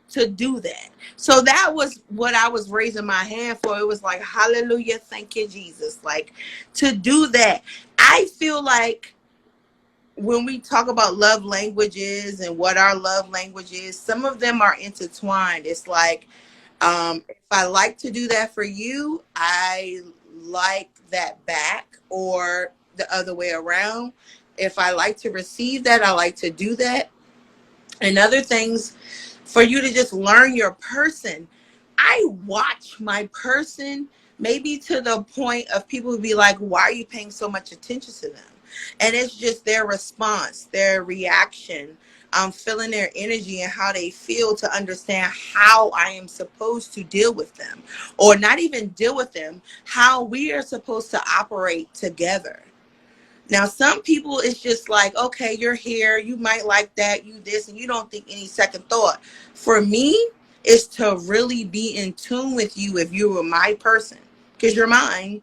to do that. So that was what I was raising my hand for. It was like, hallelujah, thank you, Jesus. Like to do that. I feel like when we talk about love languages and what our love language is, some of them are intertwined. It's like, if I like to do that for you, I like that back, or the other way around. If I like to receive that, I like to do that. And other things for you to just learn your person. I watch my person maybe to the point of people would be like, why are you paying so much attention to them? And it's just their response, their reaction. I'm feeling their energy and how they feel to understand how I am supposed to deal with them, or not even deal with them, how we are supposed to operate together. Now, some people, it's just like, okay, you're here, you might like that, you this, and you don't think any second thought. For me, it's to really be in tune with you if you were my person, because you're mine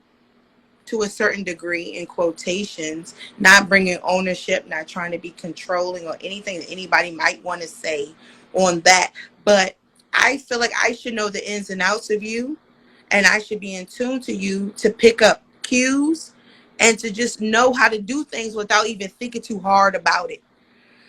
to a certain degree, in quotations, not bringing ownership, not trying to be controlling or anything that anybody might want to say on that. But I feel like I should know the ins and outs of you, and I should be in tune to you to pick up cues and to just know how to do things without even thinking too hard about it.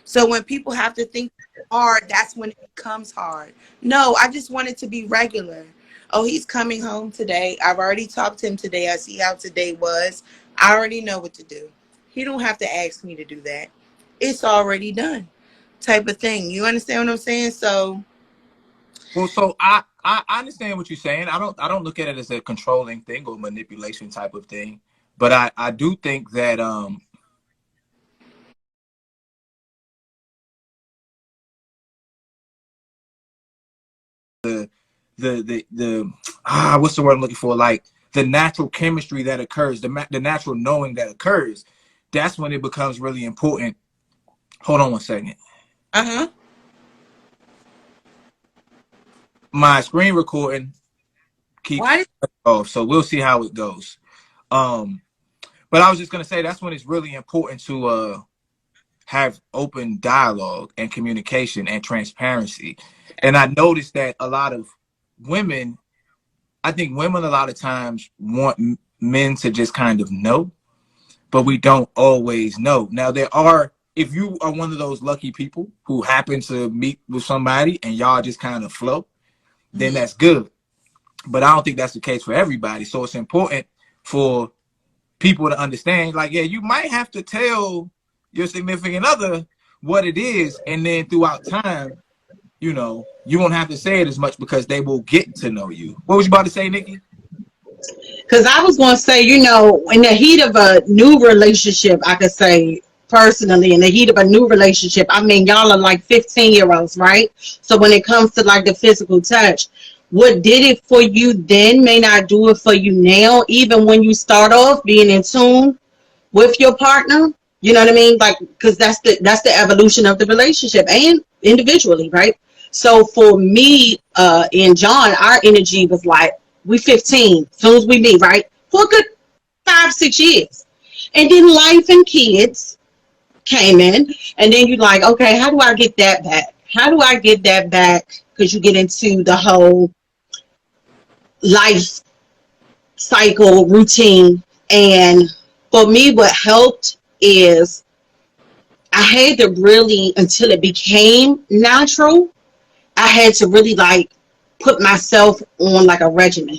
So when people have to think hard, that's when it becomes hard. No, I just want it to be regular. Oh, he's coming home today. I've already talked to him today. I see how today was. I already know what to do. He don't have to ask me to do that. It's already done, type of thing. You understand what I'm saying? So, Well, so I understand what you're saying. I don't look at it as a controlling thing or manipulation type of thing, but I do think that the what's the word I'm looking for? Like the natural chemistry that occurs, the natural knowing that occurs, that's when it becomes really important. Hold on one second. uh-huh. My screen recording keeps Why? off, so we'll see how it goes. But I was just gonna say that's when it's really important have open dialogue and communication and transparency. And I noticed that a lot of women, I think women a lot of times want men to just kind of know, but we don't always know. Now, there are, if you are one of those lucky people who happen to meet with somebody and y'all just kind of flow, then that's good. But I don't think that's the case for everybody. So it's important for people to understand, like, yeah, you might have to tell your significant other what it is. And then throughout time, you know, you won't have to say it as much because they will get to know you. What was you about to say, Nikki? Because I was going to say, you know, in the heat of a new relationship, I could say personally, in the heat of a new relationship, I mean, y'all are like 15-year-olds, right? So when it comes to like the physical touch, what did it for you then may not do it for you now, even when you start off being in tune with your partner. You know what I mean? Like, because that's the evolution of the relationship and individually, right? So for me, and John, our energy was like, we 15, as soon as we meet, right? For a good 5, 6 years. And then life and kids came in, and then you're like, okay, how do I get that back? How do I get that back? Because you get into the whole life cycle routine. And for me, what helped is I had to really, until it became natural, I had to really like put myself on like a regimen,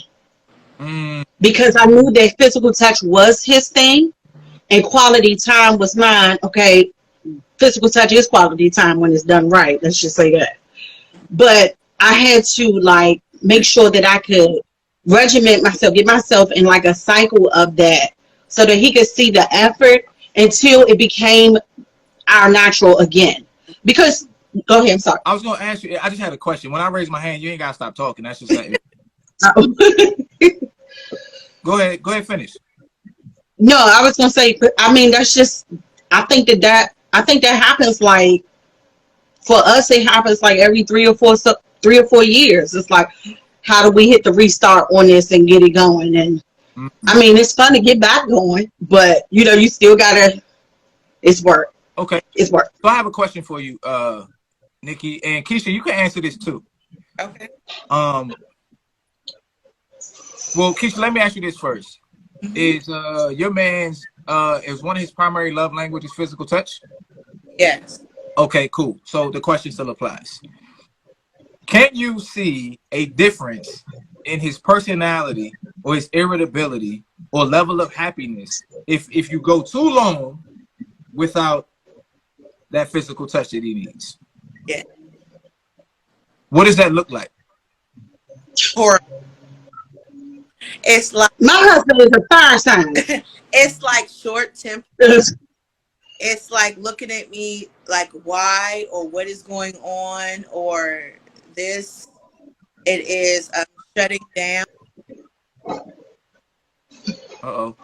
Mm, because I knew that physical touch was his thing and quality time was mine. Okay, physical touch is quality time when it's done right. Let's just say that. But I had to like make sure that I could regiment myself, get myself in like a cycle of that so that he could see the effort until it became our natural again. Because, go ahead, I'm sorry. I was going to ask you, I just had a question. When I raise my hand, you ain't got to stop talking. That's just like, go ahead, finish. No, I was gonna say. I mean, that's just. I think that happens like for us. It happens like every 3 or 4 years. It's like, how do we hit the restart on this and get it going? And Mm, I mean, it's fun to get back going, but you know, you still gotta. It's work. okay. It's work. So I have a question for you, Nikki, and Keisha. You can answer this too. Okay. Um, well, Keisha, let me ask you this first. Hmm. Is your man's is one of his primary love languages physical touch? Yes. Okay, cool. So the question still applies. Can you see a difference in his personality or his irritability or level of happiness if you go too long without that physical touch that he needs? Yeah. What does that look like? Or it's like My husband is a fire sign. it's like short temper. It's like looking at me like why or what is going on or this. It is shutting down. Uh-oh.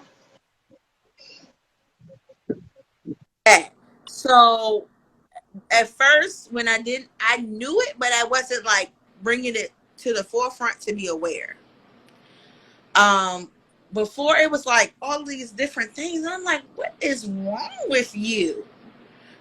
That. So at first, when I knew it, but I wasn't like bringing it to the forefront to be aware. Um, Before it was like all these different things, and I'm like, what is wrong with you?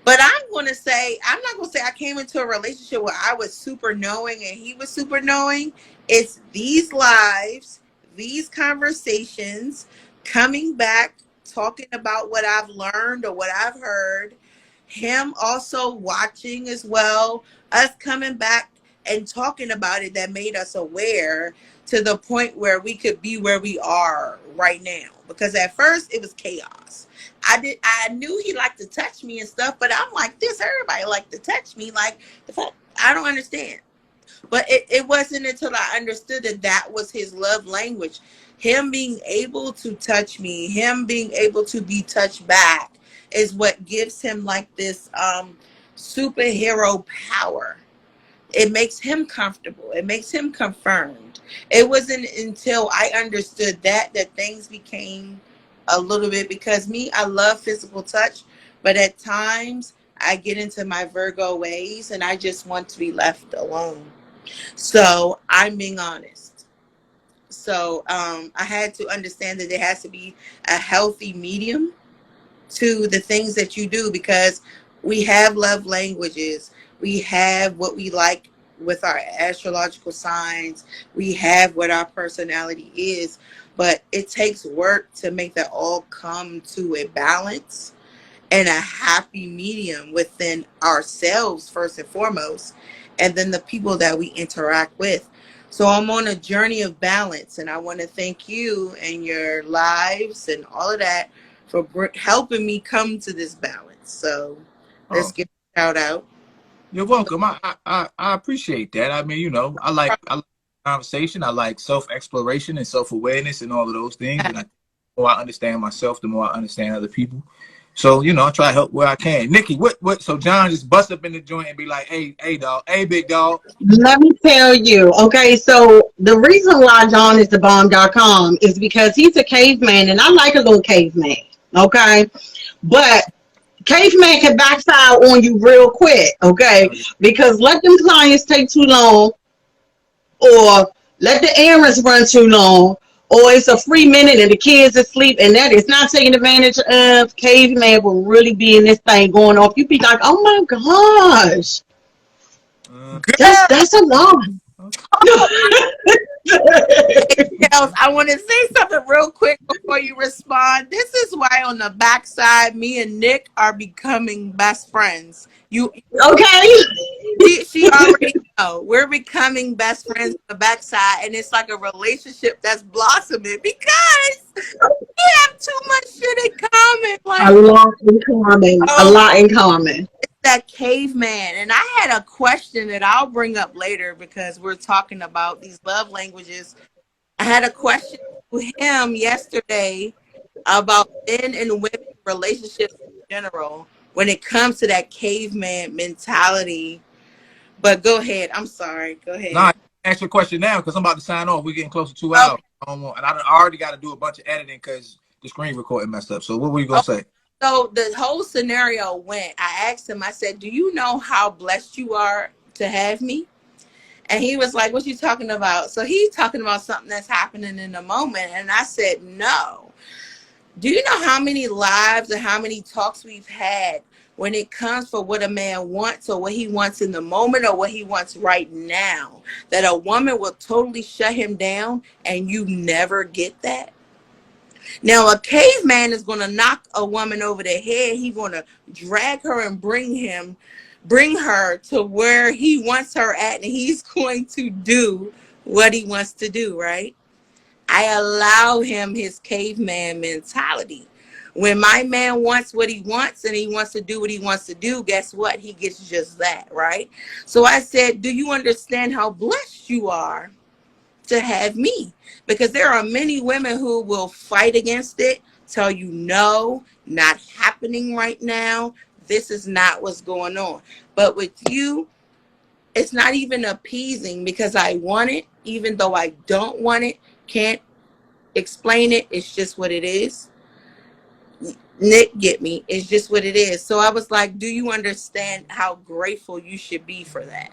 But I'm not going to say I came into a relationship where I was super knowing and he was super knowing. It's these lives, these conversations, coming back, talking about what I've learned or what I've heard, him also watching as well, us coming back and talking about it that made us aware to the point where we could be where we are right now. Because at first it was chaos. I knew he liked to touch me and stuff, but I'm like this. Everybody like to touch me. Like the fact I don't understand. But it wasn't until I understood that that was his love language. Him being able to touch me, him being able to be touched back is what gives him like this superhero power. It makes him comfortable. It makes him confirmed. It wasn't until I understood that things became a little bit, because me, I love physical touch, but at times I get into my Virgo ways and I just want to be left alone. So I'm being honest. So I had to understand that there has to be a healthy medium to the things that you do, because We have love languages. We have what we like with our astrological signs. We have what our personality is. But it takes work to make that all come to a balance and a happy medium within ourselves, first and foremost, and then the people that we interact with. So I'm on a journey of balance, and I want to thank you and your lives and all of that for helping me come to this balance. So let's Oh, give a shout out. you're welcome. I appreciate that. I mean, I like conversation. I like self exploration and self awareness and all of those things. And the more I understand myself, the more I understand other people. So, I try to help where I can. Nikki, what? So John just bust up in the joint and be like, hey, dog, hey, big dog. Let me tell you, okay, so the reason why John is the bomb.com is because he's a caveman, and I like a little caveman, okay? But caveman can backfire on you real quick, okay? Because let them clients take too long, or let the errands run too long, or it's a free minute and the kids are asleep, and that is not taking advantage of. Caveman will really be in this thing going off. You be like, oh my gosh, Girl, that's a lot. Kels, I want to say something real quick before you respond. This is why on the backside, me and Nick are becoming best friends. Okay. She already know we're becoming best friends on the backside, and it's like a relationship that's blossoming because we have too much shit in common. A Like, lot in common. A oh, lot in common. it's that caveman. And I had a question that I'll bring up later because we're talking about these love languages. I had a question to him yesterday about men and women relationships in general when it comes to that caveman mentality. But go ahead. I'm sorry. Go Nah, ahead. ask your question now because I'm about to sign off. We're getting close to 2 hours. Okay. And I already got to do a bunch of editing because the screen recording messed up. So what were you going to say? So the whole scenario went, I asked him, I said, do you know how blessed you are to have me? And he was like, what you talking about? So he's talking about something that's happening in the moment. And I said, no. Do you know how many lives and how many talks we've had when it comes for what a man wants or what he wants in the moment or what he wants right now, that a woman will totally shut him down and you never get that? Now, a caveman is going to knock a woman over the head. He's going to drag her and bring her to where he wants her at, and he's going to do what he wants to do, right? I allow him his caveman mentality. When my man wants what he wants and he wants to do what he wants to do, guess what? He gets just that, right? So I said, do you understand how blessed you are to have me? Because there are many women who will fight against it, tell you no, not happening right now. This is not what's going on. But with you, it's not even appeasing because I want it, even though I don't want it, can't explain it. It's just what it is. Nick, get me. It's just what it is. So I was like, do you understand how grateful you should be for that?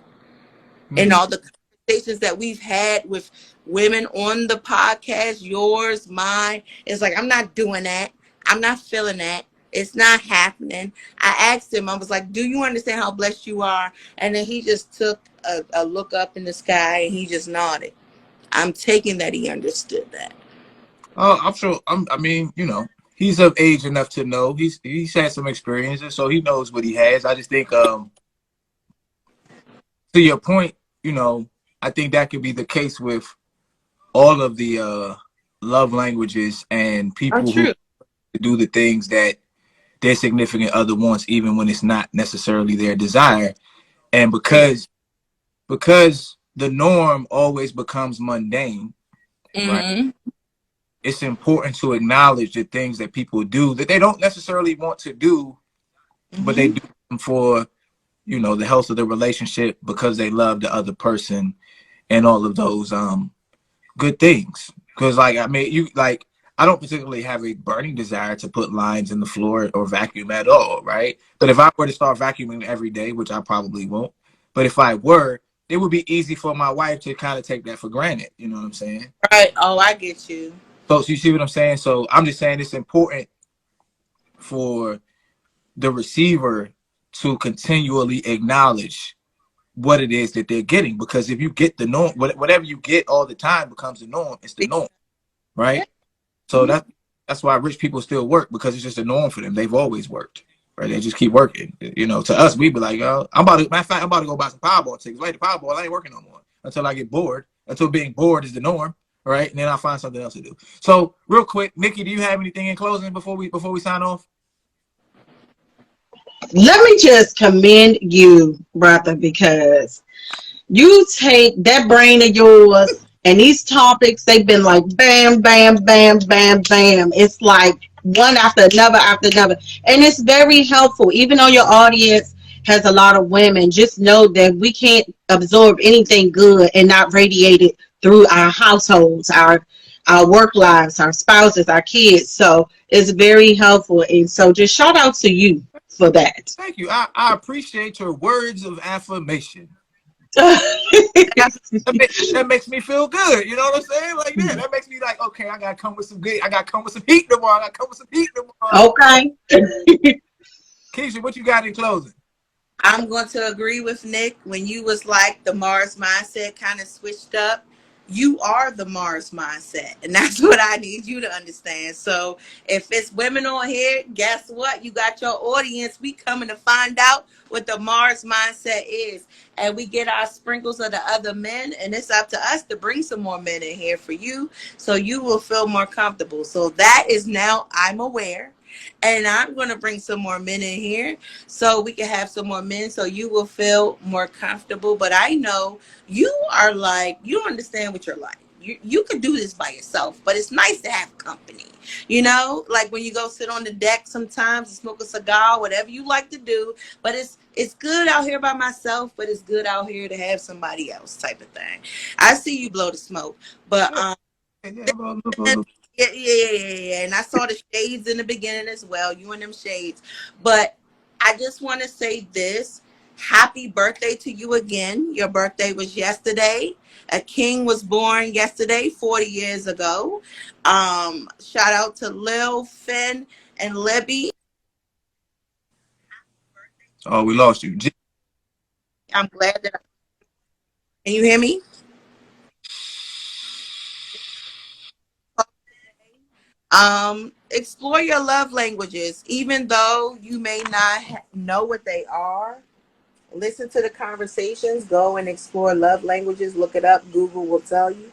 And Mm-hmm. all the conversations that we've had with women on the podcast, yours, mine, it's like, I'm not doing that. I'm not feeling that. It's not happening. I asked him, I was like, do you understand how blessed you are? And then he just took a look up in the sky and he just nodded. I'm taking that he understood that. Oh, I'm sure. I mean, he's of age enough to know. He's had some experiences, so he knows what he has. I just think, to your point, I think that could be the case with all of the love languages and Oh, people who true. do the things that their significant other wants, even when it's not necessarily their desire. And Yeah. because the norm always becomes mundane, right? Mm-hmm. It's important to acknowledge the things that people do that they don't necessarily want to do, but they Mm-hmm. do them for, the health of the relationship because they love the other person and all of those good things. Because I don't particularly have a burning desire to put lines in the floor or vacuum at all, right? But if I were to start vacuuming every day, which I probably won't, but if I were, it would be easy for my wife to kind of take that for granted. You know what I'm saying? Right. Oh, I get you. So you see what I'm saying? So I'm just saying it's important for the receiver to continually acknowledge what it is that they're getting. Because if you get the norm, whatever you get all the time becomes the norm. It's the norm, right? So that's why rich people still work, because it's just a norm for them. They've always worked, right? They just keep working. You know, to us, we be like, oh, matter of fact, I'm about to go buy some Powerball tickets. Wait, the Powerball, I ain't working no more until I get bored. Until being bored is the norm, right? And then I'll find something else to do. So, real quick, Nikki, do you have anything in closing before we sign off? Let me just commend you, brother, because you take that brain of yours and these topics, they've been like bam, bam, bam, bam, bam. It's like one after another after another. And it's very helpful. Even though your audience has a lot of women, just know that we can't absorb anything good and not radiate it through our households, our work lives, our spouses, our kids. So it's very helpful. And so just shout out to you for that. Thank you. I appreciate your words of affirmation. That makes me feel good. You know what I'm saying? Like that makes me like, okay, I gotta come with some good. I gotta come with some heat tomorrow. Okay. Keisha, what you got in closing? I'm going to agree with Nick when you was like the Mars mindset kind of switched up. You are the Mars mindset, and that's what I need you to understand. So if it's women on here, guess what? You got your audience. We coming to find out what the Mars mindset is, and we get our sprinkles of the other men, and it's up to us to bring some more men in here for you so you will feel more comfortable. So that is now I'm aware. And I'm going to bring some more men in here so we can have some more men so you will feel more comfortable. But I know you are like, you understand what you're like. You could do this by yourself, but it's nice to have company. You know, like when you go sit on the deck sometimes and smoke a cigar, whatever you like to do. But it's good out here by myself, but it's good out here to have somebody else type of thing. I see you blow the smoke, but yeah. And I saw the shades in the beginning as well. You and them shades. But I just want to say this. Happy birthday to you again. Your birthday was yesterday. A king was born yesterday, 40 years ago. Shout out to Lil, Finn, and Libby. Oh, we lost you. I'm glad that. Can you hear me? Explore your love languages, even though you may not know what they are. Listen to the conversations, go and explore love languages, look it up, Google will tell you.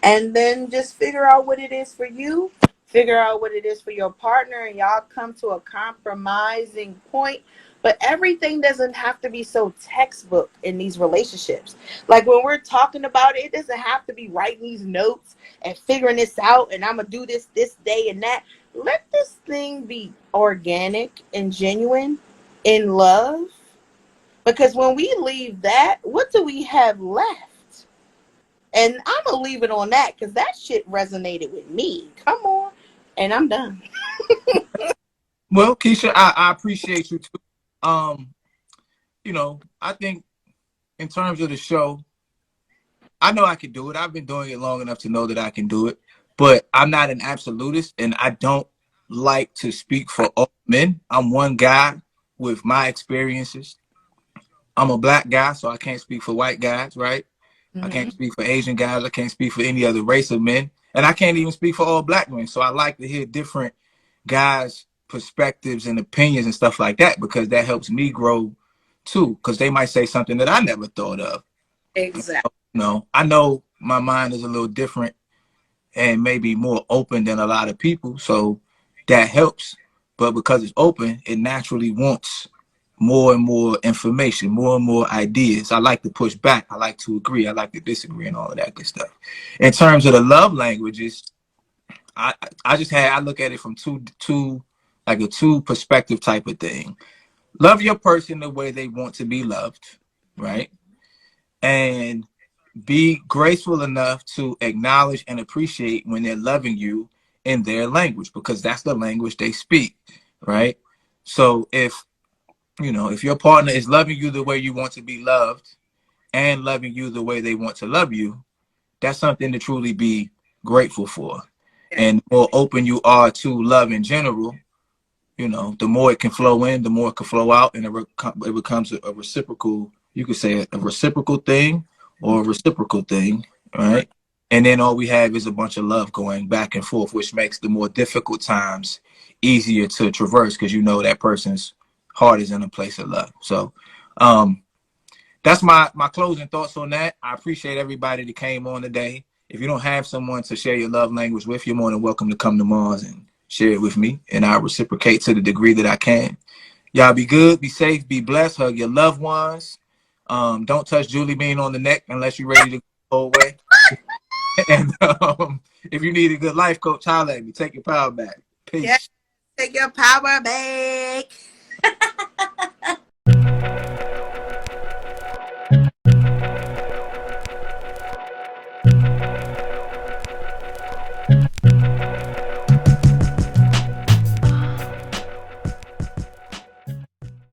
And then just figure out what it is for you, figure out what it is for your partner, and y'all come to a compromising point. But everything doesn't have to be so textbook in these relationships. Like when we're talking about it, it doesn't have to be writing these notes and figuring this out, and I'm going to do this day and that. Let this thing be organic and genuine in love. Because when we leave that, what do we have left? And I'm going to leave it on that because that shit resonated with me. Come on. And I'm done. Well, Keisha, I appreciate you too. You know, I think in terms of the show, I know I can do it. I've been doing it long enough to know that I can do it. But I'm not an absolutist, and I don't like to speak for all men. I'm one guy with my experiences. I'm a black guy, so I can't speak for white guys, right? Mm-hmm. I can't speak for Asian guys. I can't speak for any other race of men. And I can't even speak for all black men. So I like to hear different guys' perspectives and opinions and stuff like that, because that helps me grow too, because they might say something that I never thought of. Exactly. You know, I know my mind is a little different and maybe more open than a lot of people, so that helps. But because it's open, it naturally wants more and more information, more and more ideas. I like to push back. I like to agree. I like to disagree and all of that good stuff. In terms of the love languages, I look at it from two like a two perspective type of thing. Love your person the way they want to be loved, right? And be graceful enough to acknowledge and appreciate when they're loving you in their language, because that's the language they speak, right? So if your partner is loving you the way you want to be loved and loving you the way they want to love you, that's something to truly be grateful for. And the more open you are to love in general, you know, the more it can flow in, the more it can flow out, and it becomes a reciprocal. You could say a reciprocal thing or a reciprocal thing, right? And then all we have is a bunch of love going back and forth, which makes the more difficult times easier to traverse because you know that person's heart is in a place of love. So that's my closing thoughts on that. I appreciate everybody that came on today. If you don't have someone to share your love language with, you're more than welcome to come to Mars and share it with me, and I'll reciprocate to the degree that I can. Y'all be good, be safe, be blessed, hug your loved ones. Don't touch Julie Bean on the neck unless you're ready to go away. And if you need a good life coach, holler at me. Take your power back. Peace. Yeah, take your power back.